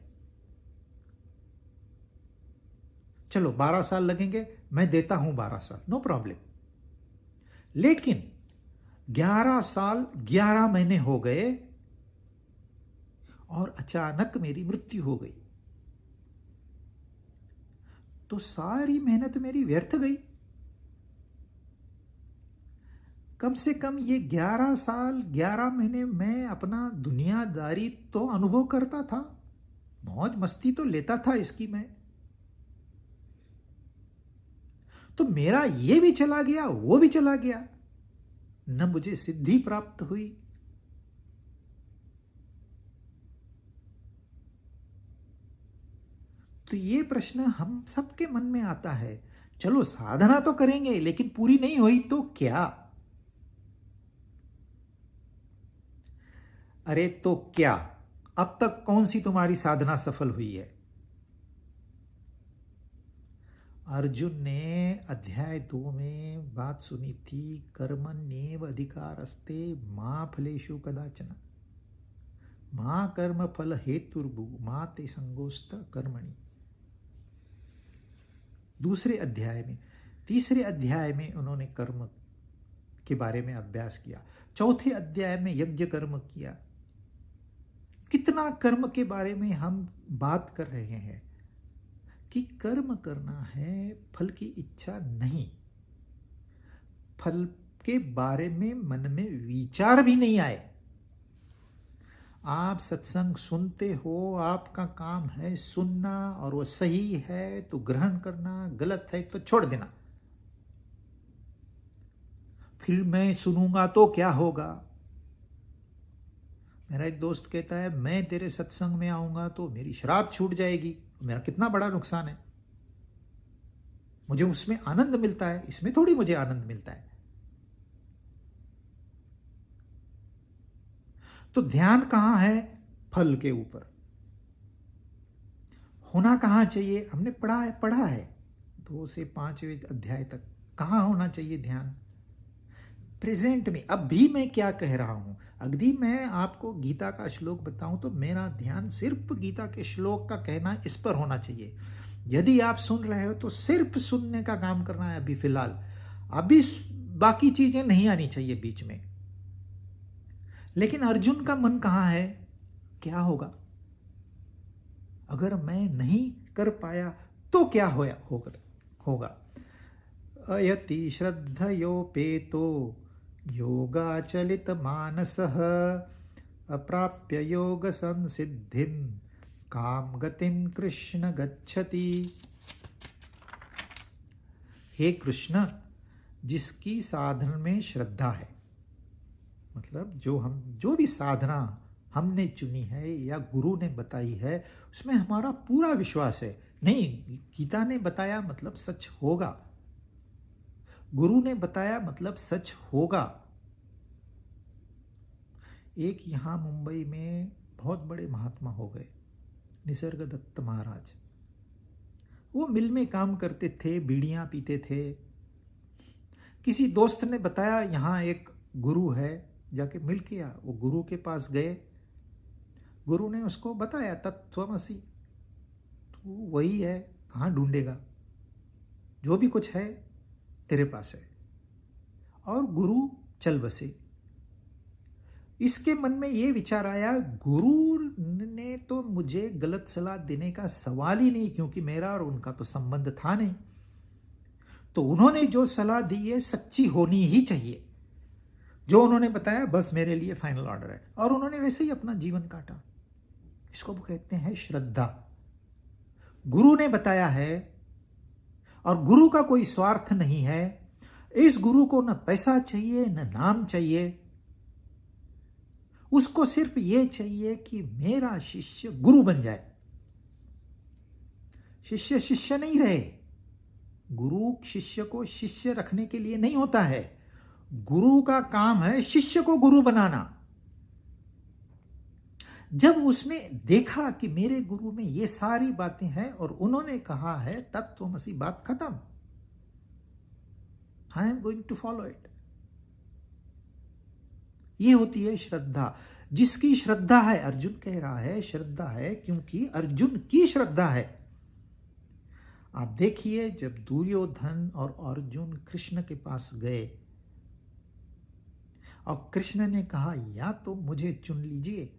Speaker 1: चलो 12 साल लगेंगे, मैं देता हूं 12 साल, नो प्रॉब्लम। लेकिन 11 साल 11 महीने हो गए और अचानक मेरी मृत्यु हो गई, तो सारी मेहनत मेरी व्यर्थ गई। कम से कम ये 11 साल 11 महीने मैं अपना दुनियादारी तो अनुभव करता था, मौज मस्ती तो लेता था इसकी मैं, तो मेरा ये भी चला गया, वो भी चला गया, न मुझे सिद्धि प्राप्त हुई। तो ये प्रश्न हम सबके मन में आता है। चलो साधना तो करेंगे, लेकिन पूरी नहीं हुई तो क्या? अरे तो क्या, अब तक कौन सी तुम्हारी साधना सफल हुई है? अर्जुन ने अध्याय 2 में बात सुनी थी, कर्मण्येव अधिकारस्ते मा फलेषु कदाचन मा कर्म फल हेतुर्भु मा ते संगोस्त कर्मणि। दूसरे अध्याय में, तीसरे अध्याय में उन्होंने कर्म के बारे में अभ्यास किया, चौथे अध्याय में यज्ञ कर्म किया। कितना कर्म के बारे में हम बात कर रहे हैं कि कर्म करना है, फल की इच्छा नहीं। फल के बारे में मन में विचार भी नहीं आए। आप सत्संग सुनते हो, आपका काम है सुनना, और वो सही है तो ग्रहण करना, गलत है तो छोड़ देना। फिर मैं सुनूंगा तो क्या होगा? मेरा एक दोस्त कहता है, मैं तेरे सत्संग में आऊंगा तो मेरी शराब छूट जाएगी। मेरा कितना बड़ा नुकसान है, मुझे उसमें आनंद मिलता है, इसमें थोड़ी मुझे आनंद मिलता है। तो ध्यान कहां है? फल के ऊपर। होना कहां चाहिए? हमने पढ़ा है 2 से 5वें अध्याय तक। कहां होना चाहिए ध्यान? प्रेजेंट में। अब भी मैं क्या कह रहा हूं, अगली मैं आपको गीता का श्लोक बताऊं तो मेरा ध्यान सिर्फ गीता के श्लोक का कहना इस पर होना चाहिए। यदि आप सुन रहे हो तो सिर्फ सुनने का काम करना है अभी फिलहाल। अभी बाकी चीजें नहीं आनी चाहिए बीच में। लेकिन अर्जुन का मन कहां है? क्या होगा अगर मैं नहीं कर पाया तो क्या होगा? अयति श्रद्धयोपेतो योगाचलित मानसः अप्राप्य योग संसिद्धिं काम गतिम कृष्ण गच्छति। हे कृष्ण, जिसकी साधन में श्रद्धा है, मतलब जो भी साधना हमने चुनी है या गुरु ने बताई है, उसमें हमारा पूरा विश्वास है। नहीं, गीता ने बताया मतलब सच होगा, गुरु ने बताया मतलब सच होगा। एक यहां मुंबई में बहुत बड़े महात्मा हो गए, निसर्गदत्त महाराज। वो मिल में काम करते थे, बीड़ियां पीते थे। किसी दोस्त ने बताया यहां एक गुरु है, जाके मिल किया। वो गुरु के पास गए, गुरु ने उसको बताया तत्त्वमसि, तो वही है, कहाँ ढूंढेगा, जो भी कुछ है तेरे पास है। और गुरु चल बसे। इसके मन में ये विचार आया, गुरु ने तो मुझे गलत सलाह देने का सवाल ही नहीं, क्योंकि मेरा और उनका तो संबंध था नहीं। तो उन्होंने जो सलाह दी है सच्ची होनी ही चाहिए। जो उन्होंने बताया बस मेरे लिए फाइनल ऑर्डर है। और उन्होंने वैसे ही अपना जीवन काटा। इसको वो कहते हैं श्रद्धा। गुरु ने बताया है और गुरु का कोई स्वार्थ नहीं है। इस गुरु को न पैसा चाहिए न नाम चाहिए, उसको सिर्फ ये चाहिए कि मेरा शिष्य गुरु बन जाए। शिष्य शिष्य नहीं रहे। गुरु शिष्य को शिष्य रखने के लिए नहीं होता है। गुरु का काम है शिष्य को गुरु बनाना। जब उसने देखा कि मेरे गुरु में ये सारी बातें हैं और उन्होंने कहा है तत्त्वमसि, बात खत्म, I am going to follow it. ये होती है श्रद्धा। जिसकी श्रद्धा है, अर्जुन कह रहा है श्रद्धा है, क्योंकि अर्जुन की श्रद्धा है। आप देखिए, जब दुर्योधन और अर्जुन कृष्ण के पास गए और कृष्ण ने कहा या तो मुझे चुन लीजिए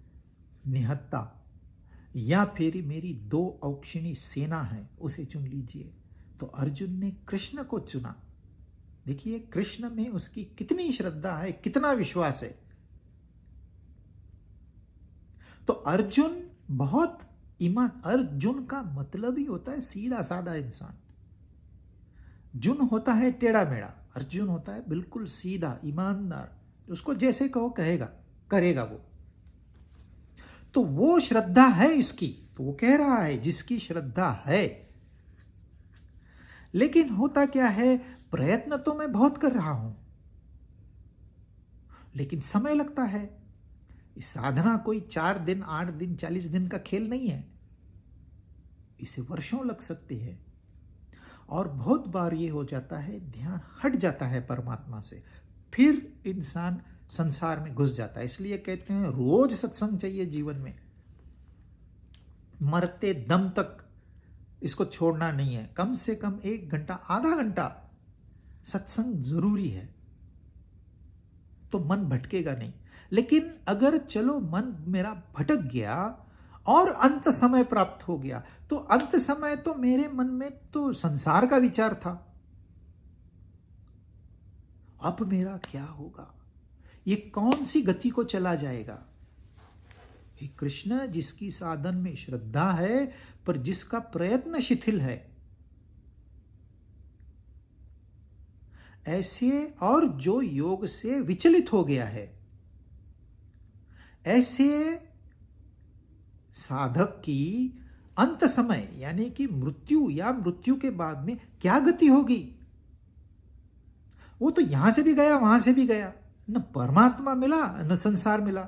Speaker 1: निहत्ता, या फिर मेरी 2 औक्षिणी सेना है उसे चुन लीजिए, तो अर्जुन ने कृष्ण को चुना। देखिए कृष्ण में उसकी कितनी श्रद्धा है, कितना विश्वास है। तो अर्जुन बहुत ईमान, अर्जुन का मतलब ही होता है सीधा साधा इंसान। जुन होता है टेढ़ा मेढ़ा, अर्जुन होता है बिल्कुल सीधा ईमानदार, उसको जैसे कहो कहेगा, करेगा वो। तो वो श्रद्धा है इसकी, तो वो कह रहा है जिसकी श्रद्धा है। लेकिन होता क्या है, प्रयत्न तो मैं बहुत कर रहा हूं, लेकिन समय लगता है। इस साधना कोई 4 दिन 8 दिन 40 दिन का खेल नहीं है, इसे वर्षों लग सकते हैं। और बहुत बार ये हो जाता है, ध्यान हट जाता है परमात्मा से, फिर इंसान संसार में घुस जाता है। इसलिए कहते हैं रोज सत्संग चाहिए जीवन में, मरते दम तक इसको छोड़ना नहीं है। कम से कम 1 घंटा आधा घंटा सत्संग जरूरी है, तो मन भटकेगा नहीं। लेकिन अगर चलो मन मेरा भटक गया और अंत समय प्राप्त हो गया, तो अंत समय तो मेरे मन में तो संसार का विचार था, अब मेरा क्या होगा, ये कौन सी गति को चला जाएगा। हे कृष्ण, जिसकी साधन में श्रद्धा है पर जिसका प्रयत्न शिथिल है, ऐसे, और जो योग से विचलित हो गया है, ऐसे साधक की अंत समय यानी कि मृत्यु या मृत्यु के बाद में क्या गति होगी। वो तो यहां से भी गया वहां से भी गया, न परमात्मा मिला न संसार मिला।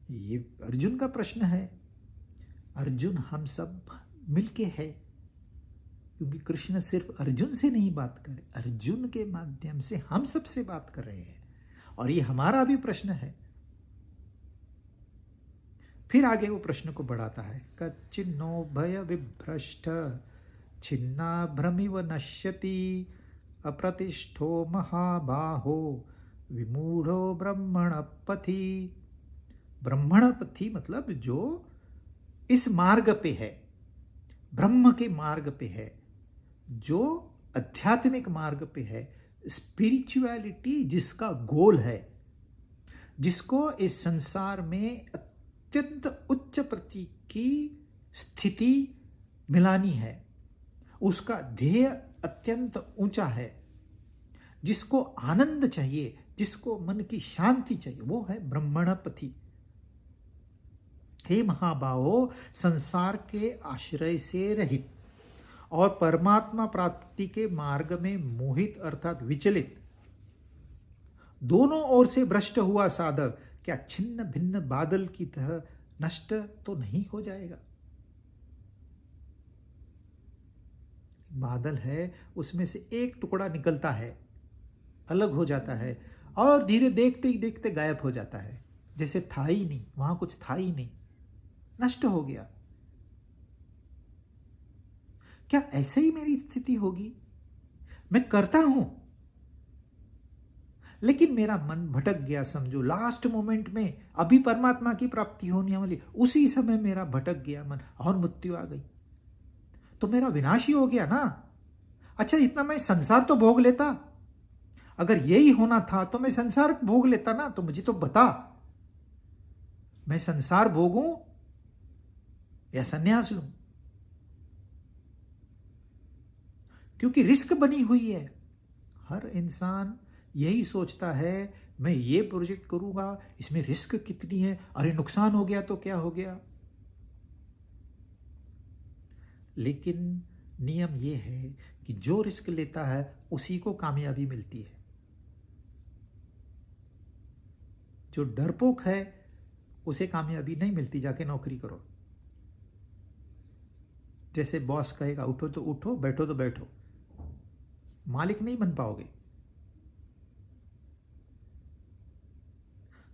Speaker 1: ये अर्जुन का प्रश्न है। अर्जुन हम सब मिलके है, क्योंकि कृष्ण सिर्फ अर्जुन से नहीं बात कर रहे, अर्जुन के माध्यम से हम सब से बात कर रहे हैं, और ये हमारा भी प्रश्न है। फिर आगे वो प्रश्न को बढ़ाता है, कच्चिन्नो भय विभ्रष्ट छिन्ना भ्रमिव नश्यति अप्रतिष्ठो महाबाहो विमूढ़ो ब्रह्मण पथि। ब्रह्मण पथि मतलब जो इस मार्ग पे है, ब्रह्म के मार्ग पे है, जो आध्यात्मिक मार्ग पे है, स्पिरिचुअलिटी जिसका गोल है, जिसको इस संसार में अत्यंत उच्च प्रति की स्थिति मिलानी है, उसका ध्येय अत्यंत ऊंचा है, जिसको आनंद चाहिए, जिसको मन की शांति चाहिए, वो है ब्रह्मणपथि। हे महाबाहो, संसार के आश्रय से रहित और परमात्मा प्राप्ति के मार्ग में मोहित अर्थात विचलित, दोनों ओर से भ्रष्ट हुआ साधक क्या छिन्न भिन्न बादल की तरह नष्ट तो नहीं हो जाएगा। बादल है, उसमें से एक टुकड़ा निकलता है, अलग हो जाता है, और धीरे देखते ही देखते गायब हो जाता है, जैसे था ही नहीं, वहां कुछ था ही नहीं, नष्ट हो गया। क्या ऐसे ही मेरी स्थिति होगी? मैं करता हूं, लेकिन मेरा मन भटक गया, समझो लास्ट मोमेंट में, अभी परमात्मा की प्राप्ति होने वाली, उसी समय मेरा भटक गया मन और मृत्यु आ गई, तो मेरा विनाश ही हो गया ना। अच्छा, इतना मैं संसार तो भोग लेता, अगर यही होना था तो मैं संसार भोग लेता ना। तो मुझे तो बता, मैं संसार भोगूं या सन्यास लूं, क्योंकि रिस्क बनी हुई है। हर इंसान यही सोचता है, मैं ये प्रोजेक्ट करूंगा, इसमें रिस्क कितनी है, अरे नुकसान हो गया तो क्या हो गया। लेकिन नियम ये है कि जो रिस्क लेता है उसी को कामयाबी मिलती है। जो डरपोक है उसे कामयाबी नहीं मिलती, जाके नौकरी करो। जैसे बॉस कहेगा उठो तो उठो, बैठो तो बैठो, मालिक नहीं बन पाओगे।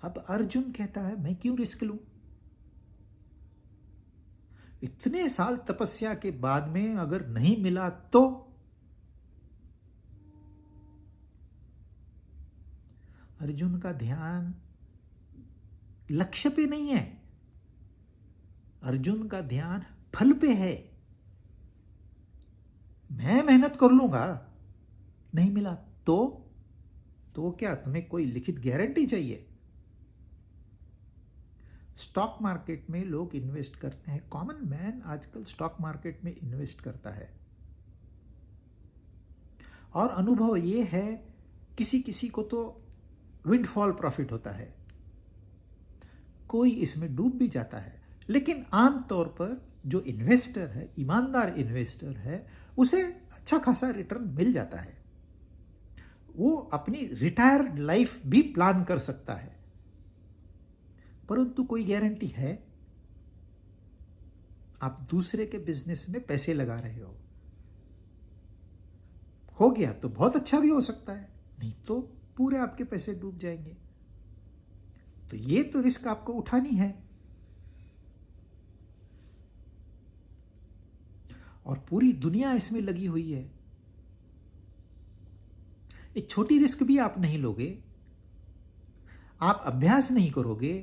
Speaker 1: अब अर्जुन कहता है मैं क्यों रिस्क लूं, इतने साल तपस्या के बाद में अगर नहीं मिला तो अर्जुन का ध्यान लक्ष्य पे नहीं है, अर्जुन का ध्यान फल पे है। मैं मेहनत कर लूंगा, नहीं मिला तो क्या तुम्हें कोई लिखित गारंटी चाहिए? स्टॉक मार्केट में लोग इन्वेस्ट करते हैं, कॉमन मैन आजकल स्टॉक मार्केट में इन्वेस्ट करता है, और अनुभव ये है किसी किसी को तो विंडफॉल प्रॉफिट होता है, कोई इसमें डूब भी जाता है, लेकिन आमतौर पर जो इन्वेस्टर है, ईमानदार इन्वेस्टर है, उसे अच्छा खासा रिटर्न मिल जाता है। वो अपनी रिटायर्ड लाइफ भी प्लान कर सकता है। परंतु कोई गारंटी है? आप दूसरे के बिजनेस में पैसे लगा रहे हो गया तो बहुत अच्छा भी हो सकता है, नहीं तो पूरे आपके पैसे डूब जाएंगे। तो ये तो रिस्क आपको उठानी है, और पूरी दुनिया इसमें लगी हुई है। एक छोटी रिस्क भी आप नहीं लोगे, आप अभ्यास नहीं करोगे,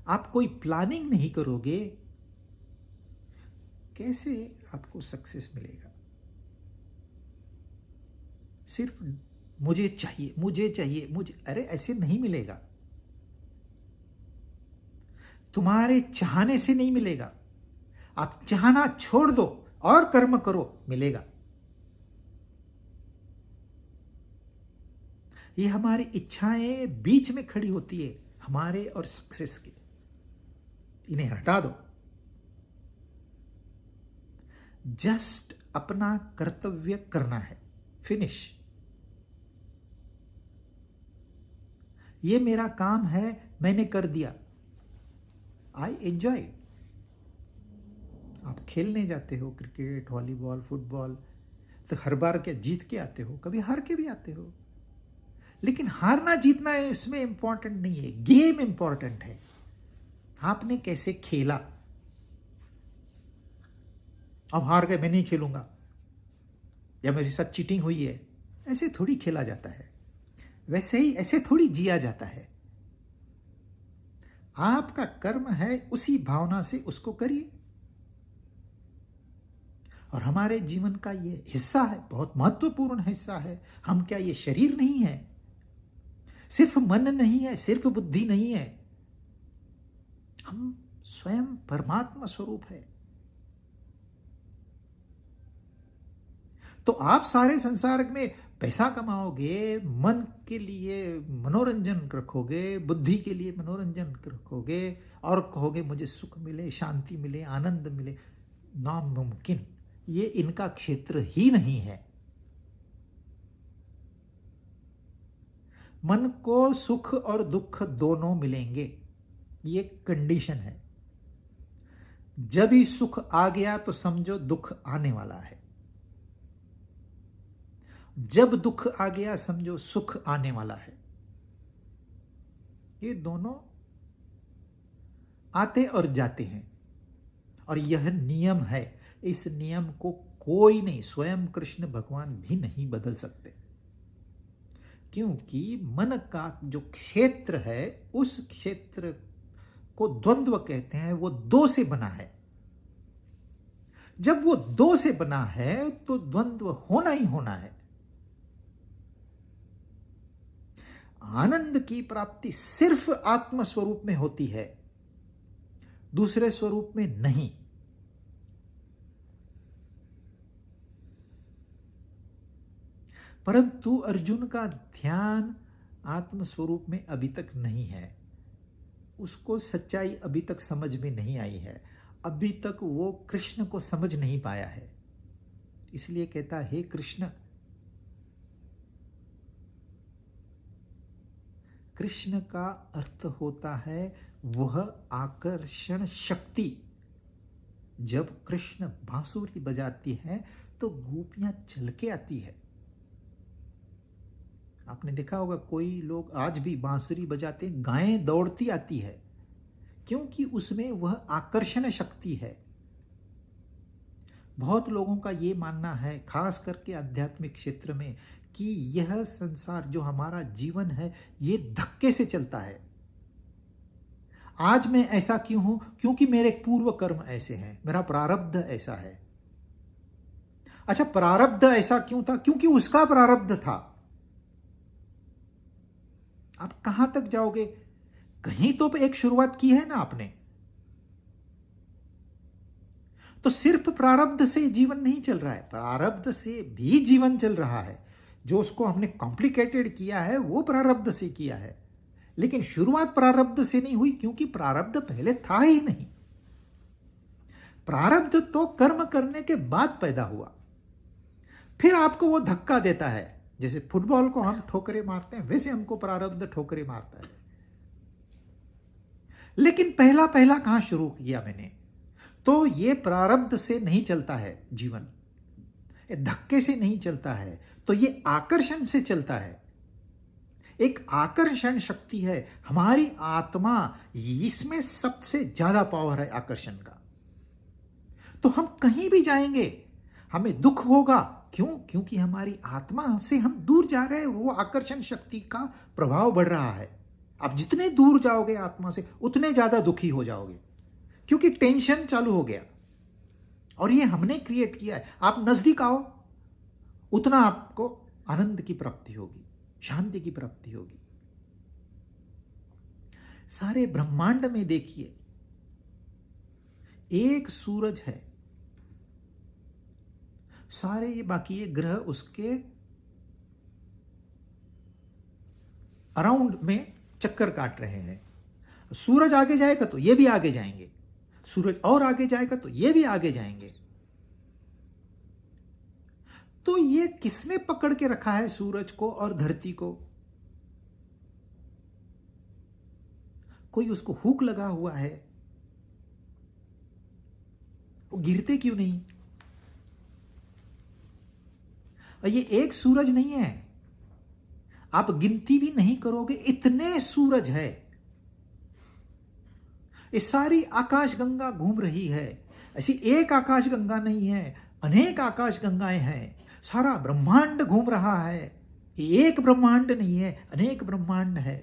Speaker 1: आप कोई प्लानिंग नहीं करोगे, कैसे आपको सक्सेस मिलेगा? सिर्फ मुझे चाहिए, मुझे चाहिए, अरे ऐसे नहीं मिलेगा। तुम्हारे चाहने से नहीं मिलेगा। आप चाहना छोड़ दो और कर्म करो, मिलेगा। ये हमारी इच्छाएं बीच में खड़ी होती है हमारे और सक्सेस की, इन्हें हटा दो। जस्ट अपना कर्तव्य करना है, फिनिश। ये मेरा काम है, मैंने कर दिया, आई एंजॉय। आप खेलने जाते हो क्रिकेट, वॉलीबॉल, फुटबॉल, तो हर बार क्या जीत के आते हो? कभी हार के भी आते हो, लेकिन हारना जीतना है इसमें इंपॉर्टेंट नहीं है, गेम इंपॉर्टेंट है। आपने कैसे खेला? अब हार गए, मैं नहीं खेलूंगा, या मेरे साथ चीटिंग हुई है, ऐसे थोड़ी खेला जाता है। वैसे ही ऐसे थोड़ी जिया जाता है। आपका कर्म है, उसी भावना से उसको करिए। और हमारे जीवन का ये हिस्सा है, बहुत महत्वपूर्ण हिस्सा है। हम क्या ये शरीर नहीं है? सिर्फ मन नहीं है, सिर्फ बुद्धि नहीं है, हम स्वयं परमात्मा स्वरूप है। तो आप सारे संसार में पैसा कमाओगे, मन के लिए मनोरंजन रखोगे, बुद्धि के लिए मनोरंजन रखोगे, और कहोगे मुझे सुख मिले, शांति मिले, आनंद मिले, नामुमकिन। ये इनका क्षेत्र ही नहीं है। मन को सुख और दुख दोनों मिलेंगे, ये कंडीशन है। जब ही सुख आ गया तो समझो दुख आने वाला है, जब दुख आ गया समझो सुख आने वाला है। ये दोनों आते और जाते हैं, और यह नियम है। इस नियम को कोई नहीं, स्वयं कृष्ण भगवान भी नहीं बदल सकते, क्योंकि मन का जो क्षेत्र है, उस क्षेत्र को द्वंद्व कहते हैं। वो दो से बना है। जब वो दो से बना है तो द्वंद्व होना ही होना है। आनंद की प्राप्ति सिर्फ आत्म स्वरूप में होती है, दूसरे स्वरूप में नहीं। परंतु अर्जुन का ध्यान आत्म स्वरूप में अभी तक नहीं है। उसको सच्चाई अभी तक समझ में नहीं आई है, अभी तक वो कृष्ण को समझ नहीं पाया है। इसलिए कहता है, हे कृष्ण। कृष्ण का अर्थ होता है वह आकर्षण शक्ति। जब कृष्ण बांसुरी बजाती है तो गोपियां चल के आती है। आपने देखा होगा कोई लोग आज भी बांसुरी बजाते, गायें दौड़ती आती है, क्योंकि उसमें वह आकर्षण शक्ति है। बहुत लोगों का ये मानना है, खास करके आध्यात्मिक क्षेत्र में, कि यह संसार जो हमारा जीवन है ये धक्के से चलता है। आज मैं ऐसा क्यों हूं? क्योंकि मेरे पूर्व कर्म ऐसे हैं, मेरा प्रारब्ध ऐसा है। अच्छा, प्रारब्ध ऐसा क्यों था? क्योंकि उसका प्रारब्ध था। आप कहां तक जाओगे? कहीं तो एक शुरुआत की है ना आपने। तो सिर्फ प्रारब्ध से जीवन नहीं चल रहा है, प्रारब्ध से भी जीवन चल रहा है। जो उसको हमने कॉम्प्लिकेटेड किया है वो प्रारब्ध से किया है, लेकिन शुरुआत प्रारब्ध से नहीं हुई, क्योंकि प्रारब्ध पहले था ही नहीं। प्रारब्ध तो कर्म करने के बाद पैदा हुआ, फिर आपको वो धक्का देता है। जैसे फुटबॉल को हम ठोकरे मारते हैं, वैसे हमको प्रारब्ध ठोकरे मारता है। लेकिन पहला पहला कहां शुरू किया मैंने? तो ये प्रारब्ध से नहीं चलता है जीवन, ये धक्के से नहीं चलता है, तो ये आकर्षण से चलता है। एक आकर्षण शक्ति है हमारी आत्मा, इसमें सबसे ज्यादा पावर है आकर्षण का। तो हम कहीं भी जाएंगे हमें दुख होगा, क्यों? क्योंकि हमारी आत्मा से हम दूर जा रहे हैं, वो आकर्षण शक्ति का प्रभाव बढ़ रहा है। आप जितने दूर जाओगे आत्मा से उतने ज्यादा दुखी हो जाओगे, क्योंकि टेंशन चालू हो गया, और ये हमने क्रिएट किया है। आप नजदीक आओ उतना आपको आनंद की प्राप्ति होगी, शांति की प्राप्ति होगी। सारे ब्रह्मांड में देखिए, एक सूरज है, सारे ये बाकी ये ग्रह उसके अराउंड में चक्कर काट रहे हैं। सूरज आगे जाएगा तो ये भी आगे जाएंगे, सूरज और आगे जाएगा तो ये भी आगे जाएंगे। तो ये किसने पकड़ के रखा है सूरज को और धरती को? कोई उसको हुक लगा हुआ है, वो गिरते क्यों नहीं? और ये एक सूरज नहीं है, आप गिनती भी नहीं करोगे इतने सूरज है। ये सारी आकाश गंगा घूम रही है। ऐसी एक आकाश गंगा नहीं है, अनेक आकाश गंगाएं हैं। सारा ब्रह्मांड घूम रहा है। एक ब्रह्मांड नहीं है, अनेक ब्रह्मांड है।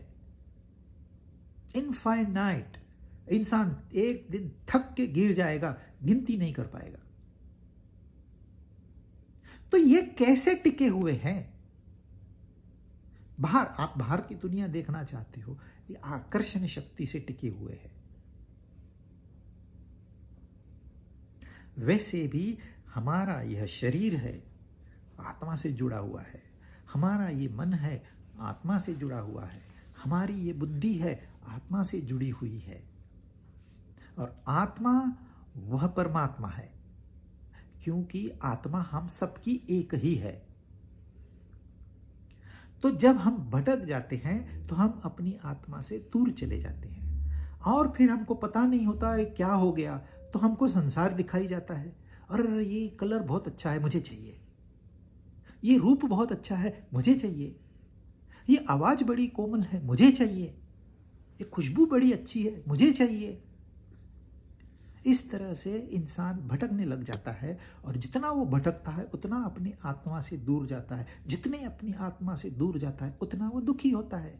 Speaker 1: इनफाइनाइट। इंसान एक दिन थक के गिर जाएगा, गिनती नहीं कर पाएगा। तो ये कैसे टिके हुए हैं? बाहर, आप बाहर की दुनिया देखना चाहते हो, ये आकर्षण शक्ति से टिके हुए हैं। वैसे भी हमारा यह शरीर है, आत्मा से जुड़ा हुआ है। हमारा ये मन है, आत्मा से जुड़ा हुआ है। हमारी ये बुद्धि है, आत्मा से जुड़ी हुई है। और आत्मा वह परमात्मा है, क्योंकि आत्मा हम सबकी एक ही है। तो जब हम भटक जाते हैं तो हम अपनी आत्मा से दूर चले जाते हैं, और फिर हमको पता नहीं होता है क्या हो गया। तो हमको संसार दिखाई जाता है, और ये कलर बहुत अच्छा है, मुझे चाहिए। ये रूप बहुत अच्छा है, मुझे चाहिए। ये आवाज बड़ी कोमल है, मुझे चाहिए। ये खुशबू बड़ी अच्छी है, मुझे चाहिए। इस तरह से इंसान भटकने लग जाता है, और जितना वो भटकता है उतना अपनी आत्मा से दूर जाता है। जितने अपनी आत्मा से दूर जाता है उतना वो दुखी होता है।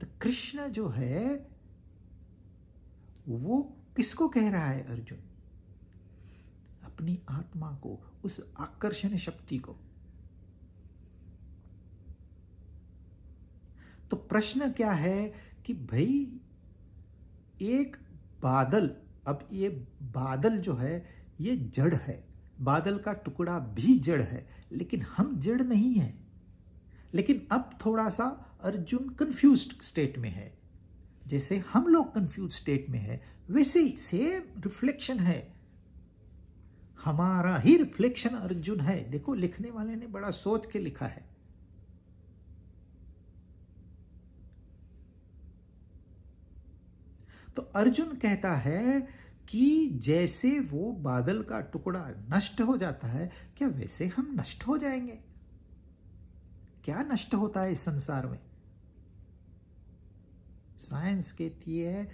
Speaker 1: तो कृष्ण जो है वो किसको कह रहा है? अर्जुन, अपनी आत्मा को, उस आकर्षण शक्ति को। तो प्रश्न क्या है कि भाई एक बादल, अब ये बादल जो है ये जड़ है, बादल का टुकड़ा भी जड़ है, लेकिन हम जड़ नहीं है। लेकिन अब थोड़ा सा अर्जुन कंफ्यूज्ड स्टेट में है। जैसे हम लोग कंफ्यूज स्टेट में है, वैसे ही सेम रिफ्लेक्शन है, हमारा ही रिफ्लेक्शन अर्जुन है। देखो, लिखने वाले ने बड़ा सोच के लिखा है। तो अर्जुन कहता है कि जैसे वो बादल का टुकड़ा नष्ट हो जाता है, क्या वैसे हम नष्ट हो जाएंगे? क्या नष्ट होता है इस संसार में? साइंस कहती है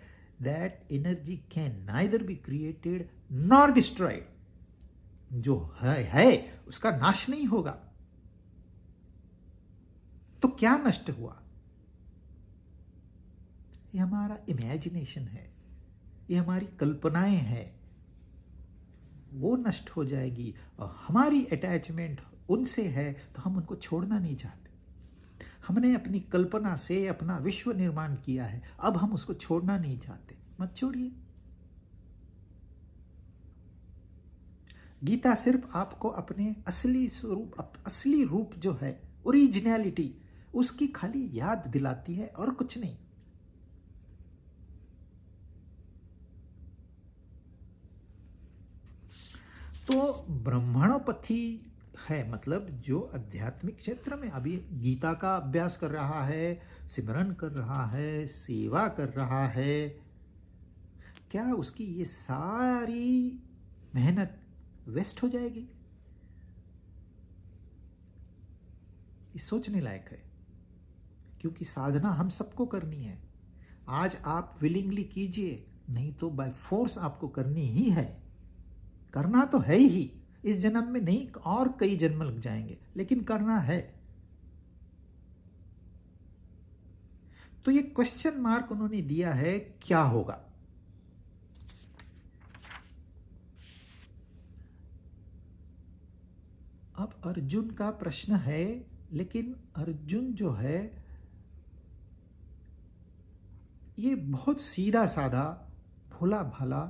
Speaker 1: that energy can neither be created nor destroyed. जो है उसका नाश नहीं होगा। तो क्या नष्ट हुआ? ये हमारा इमेजिनेशन है, ये हमारी कल्पनाएं हैं, वो नष्ट हो जाएगी। और हमारी अटैचमेंट उनसे है तो हम उनको छोड़ना नहीं चाहते। हमने अपनी कल्पना से अपना विश्व निर्माण किया है, अब हम उसको छोड़ना नहीं चाहते। मत छोड़िए। गीता सिर्फ आपको अपने असली स्वरूप, असली रूप जो है, ओरिजिनलिटी, उसकी खाली याद दिलाती है और कुछ नहीं। तो ब्रह्मणोपथी है, मतलब जो आध्यात्मिक क्षेत्र में अभी गीता का अभ्यास कर रहा है, सिमरन कर रहा है, सेवा कर रहा है, क्या उसकी ये सारी मेहनत वेस्ट हो जाएगी? ये सोचने लायक है, क्योंकि साधना हम सबको करनी है। आज आप विलिंगली कीजिए, नहीं तो बाय फोर्स आपको करनी ही है। करना तो है ही, इस जन्म में नहीं और कई जन्म लग जाएंगे, लेकिन करना है। तो ये क्वेश्चन मार्क उन्होंने दिया है, क्या होगा? अब अर्जुन का प्रश्न है, लेकिन अर्जुन जो है ये बहुत सीधा साधा, भोला भाला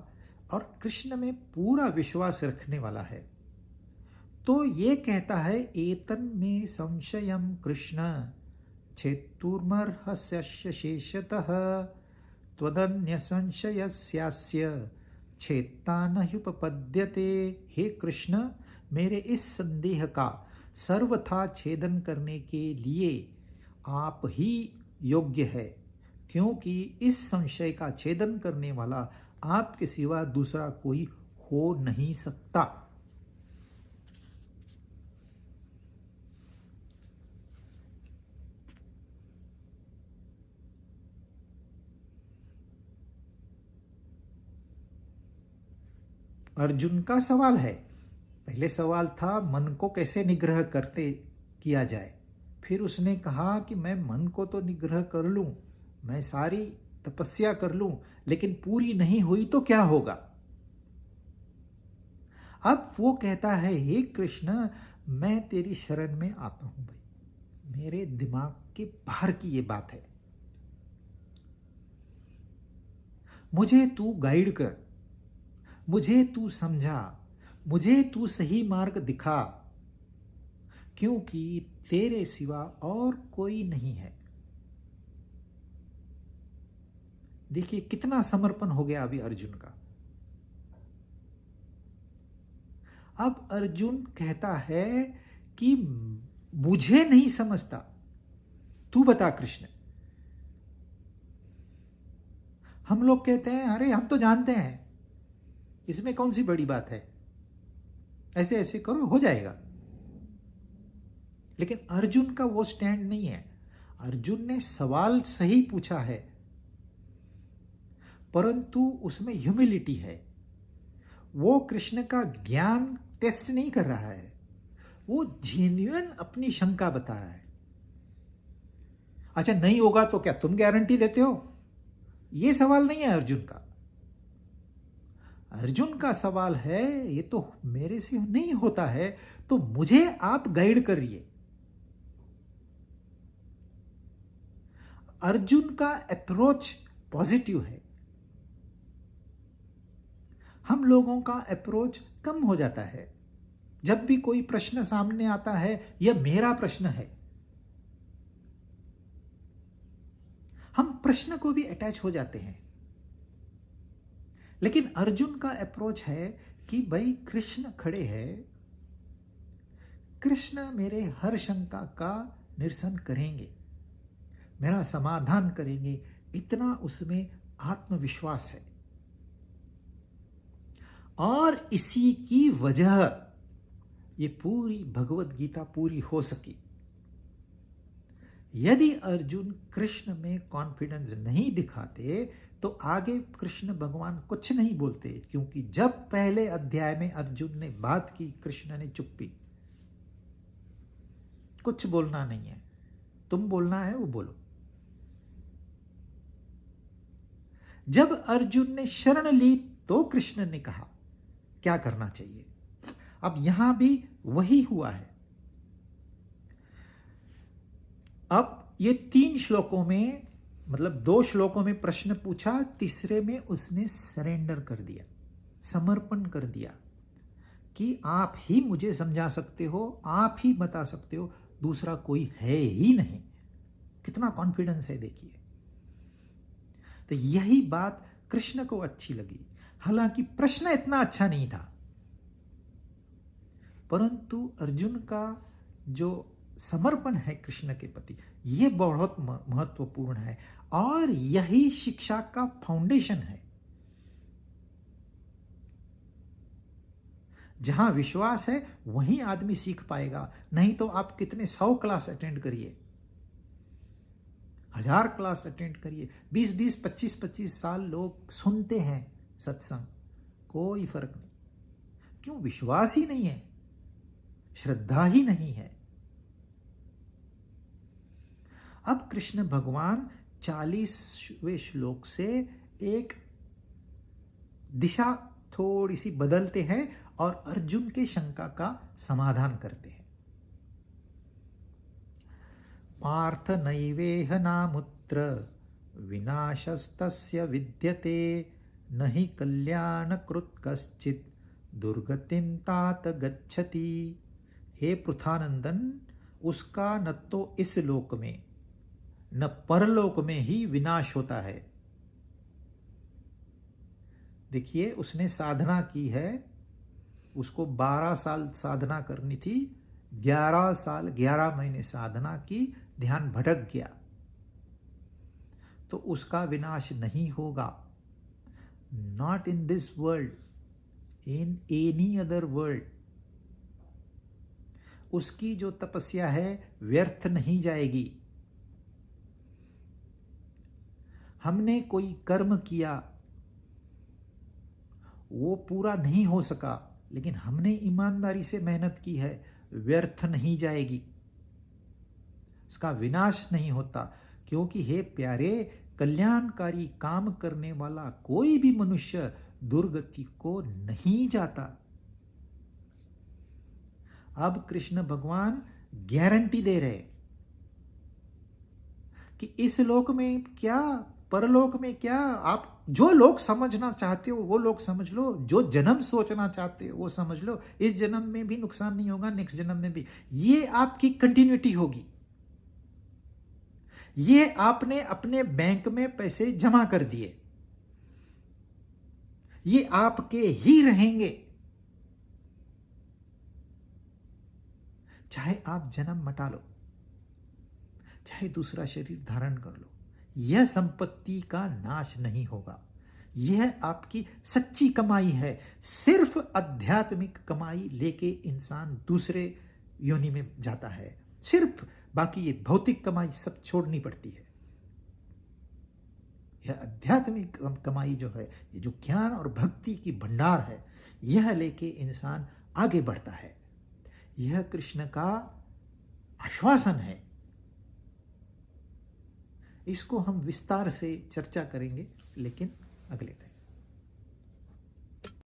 Speaker 1: और कृष्ण में पूरा विश्वास रखने वाला है। तो ये कहता है, एतन में संशयम कृष्ण छेत्तुर्मर्हस्य शेषतः त्वदन्य संशयस्यास्य छेत्ता न ह्युपपद्यते। हे कृष्ण, मेरे इस संदेह का सर्वथा छेदन करने के लिए आप ही योग्य है, क्योंकि इस संशय का छेदन करने वाला आपके सिवा दूसरा कोई हो नहीं सकता। अर्जुन का सवाल है। पहले सवाल था मन को कैसे निग्रह करते किया जाए। फिर उसने कहा कि मैं मन को तो निग्रह कर लूं, मैं सारी तपस्या कर लूं, लेकिन पूरी नहीं हुई तो क्या होगा? अब वो कहता है, हे कृष्ण, मैं तेरी शरण में आता हूं। भाई, मेरे दिमाग के बाहर की ये बात है, मुझे तू गाइड कर, मुझे तू समझा, मुझे तू सही मार्ग दिखा, क्योंकि तेरे सिवा और कोई नहीं है। देखिए कितना समर्पण हो गया अभी अर्जुन का। अब अर्जुन कहता है कि मुझे नहीं समझता, तू बता कृष्ण। हम लोग कहते हैं, अरे हम तो जानते हैं, इसमें कौन सी बड़ी बात है, ऐसे ऐसे करो हो जाएगा। लेकिन अर्जुन का वो स्टैंड नहीं है। अर्जुन ने सवाल सही पूछा है, परंतु उसमें ह्यूमिलिटी है। वो कृष्ण का ज्ञान टेस्ट नहीं कर रहा है, वो जेन्युइन अपनी शंका बता रहा है। अच्छा नहीं होगा तो क्या तुम गारंटी देते हो? ये सवाल नहीं है अर्जुन का। अर्जुन का सवाल है, ये तो मेरे से नहीं होता है, तो मुझे आप गाइड करिए। अर्जुन का अप्रोच पॉजिटिव है। हम लोगों का अप्रोच कम हो जाता है। जब भी कोई प्रश्न सामने आता है, यह मेरा प्रश्न है, हम प्रश्न को भी अटैच हो जाते हैं। लेकिन अर्जुन का अप्रोच है कि भाई कृष्ण खड़े हैं, कृष्ण मेरे हर शंका का निरसन करेंगे, मेरा समाधान करेंगे, इतना उसमें आत्मविश्वास है। और इसी की वजह ये पूरी भगवत गीता पूरी हो सकी। यदि अर्जुन कृष्ण में कॉन्फिडेंस नहीं दिखाते तो आगे कृष्ण भगवान कुछ नहीं बोलते, क्योंकि जब पहले अध्याय में अर्जुन ने बात की कृष्ण ने चुप्पी, कुछ बोलना नहीं है, तुम बोलना है वो बोलो। जब अर्जुन ने शरण ली तो कृष्ण ने कहा क्या करना चाहिए। अब यहां भी वही हुआ है। अब ये 3 श्लोकों में, मतलब 2 श्लोकों में प्रश्न पूछा, तीसरे में उसने सरेंडर कर दिया, समर्पण कर दिया कि आप ही मुझे समझा सकते हो, आप ही बता सकते हो, दूसरा कोई है ही नहीं। कितना कॉन्फिडेंस है देखिए। तो यही बात कृष्ण को अच्छी लगी। हालांकि प्रश्न इतना अच्छा नहीं था, परंतु अर्जुन का जो समर्पण है कृष्ण के प्रति, यह बहुत महत्वपूर्ण है और यही शिक्षा का फाउंडेशन है। जहां विश्वास है वहीं आदमी सीख पाएगा, नहीं तो आप कितने 100 क्लास अटेंड करिए, 1000 क्लास अटेंड करिए, 20-20, 25-25 साल लोग सुनते हैं सत्संग, कोई फर्क नहीं। क्यों? विश्वास ही नहीं है, श्रद्धा ही नहीं है। अब कृष्ण भगवान 40वें श्लोक से एक दिशा थोड़ी सी बदलते हैं और अर्जुन के शंका का समाधान करते हैं। पार्थ नैवेह नामुत्र विनाशस्तस्य विद्यते, नहि कल्याणकृत् कश्चित् दुर्गतिं तात गच्छति। हे पृथानंदन, उसका न तो इस लोक में न परलोक में ही विनाश होता है। देखिए, उसने साधना की है, उसको 12 साल साधना करनी थी, 11 साल 11 महीने साधना की, ध्यान भटक गया तो उसका विनाश नहीं होगा। Not in this world, in any other world. उसकी जो तपस्या है व्यर्थ नहीं जाएगी। हमने कोई कर्म किया, वो पूरा नहीं हो सका, लेकिन हमने ईमानदारी से मेहनत की है, व्यर्थ नहीं जाएगी, उसका विनाश नहीं होता। क्योंकि हे प्यारे, कल्याणकारी काम करने वाला कोई भी मनुष्य दुर्गति को नहीं जाता। अब कृष्ण भगवान गारंटी दे रहे कि इस लोक में क्या, परलोक में क्या, आप जो लोग समझना चाहते हो वो लोग समझ लो, जो जन्म सोचना चाहते हो वो समझ लो। इस जन्म में भी नुकसान नहीं होगा, नेक्स्ट जन्म में भी। ये आपकी कंटिन्यूटी होगी। ये आपने अपने बैंक में पैसे जमा कर दिए, ये आपके ही रहेंगे, चाहे आप जन्म मटा लो, चाहे दूसरा शरीर धारण कर लो, यह संपत्ति का नाश नहीं होगा। यह आपकी सच्ची कमाई है। सिर्फ आध्यात्मिक कमाई लेके इंसान दूसरे योनि में जाता है, सिर्फ। बाकी ये भौतिक कमाई सब छोड़नी पड़ती है। यह आध्यात्मिक कमाई जो है, ये जो ज्ञान और भक्ति की भंडार है, यह लेके इंसान आगे बढ़ता है। यह कृष्ण का आश्वासन है। इसको हम विस्तार से चर्चा करेंगे, लेकिन अगले टाइम।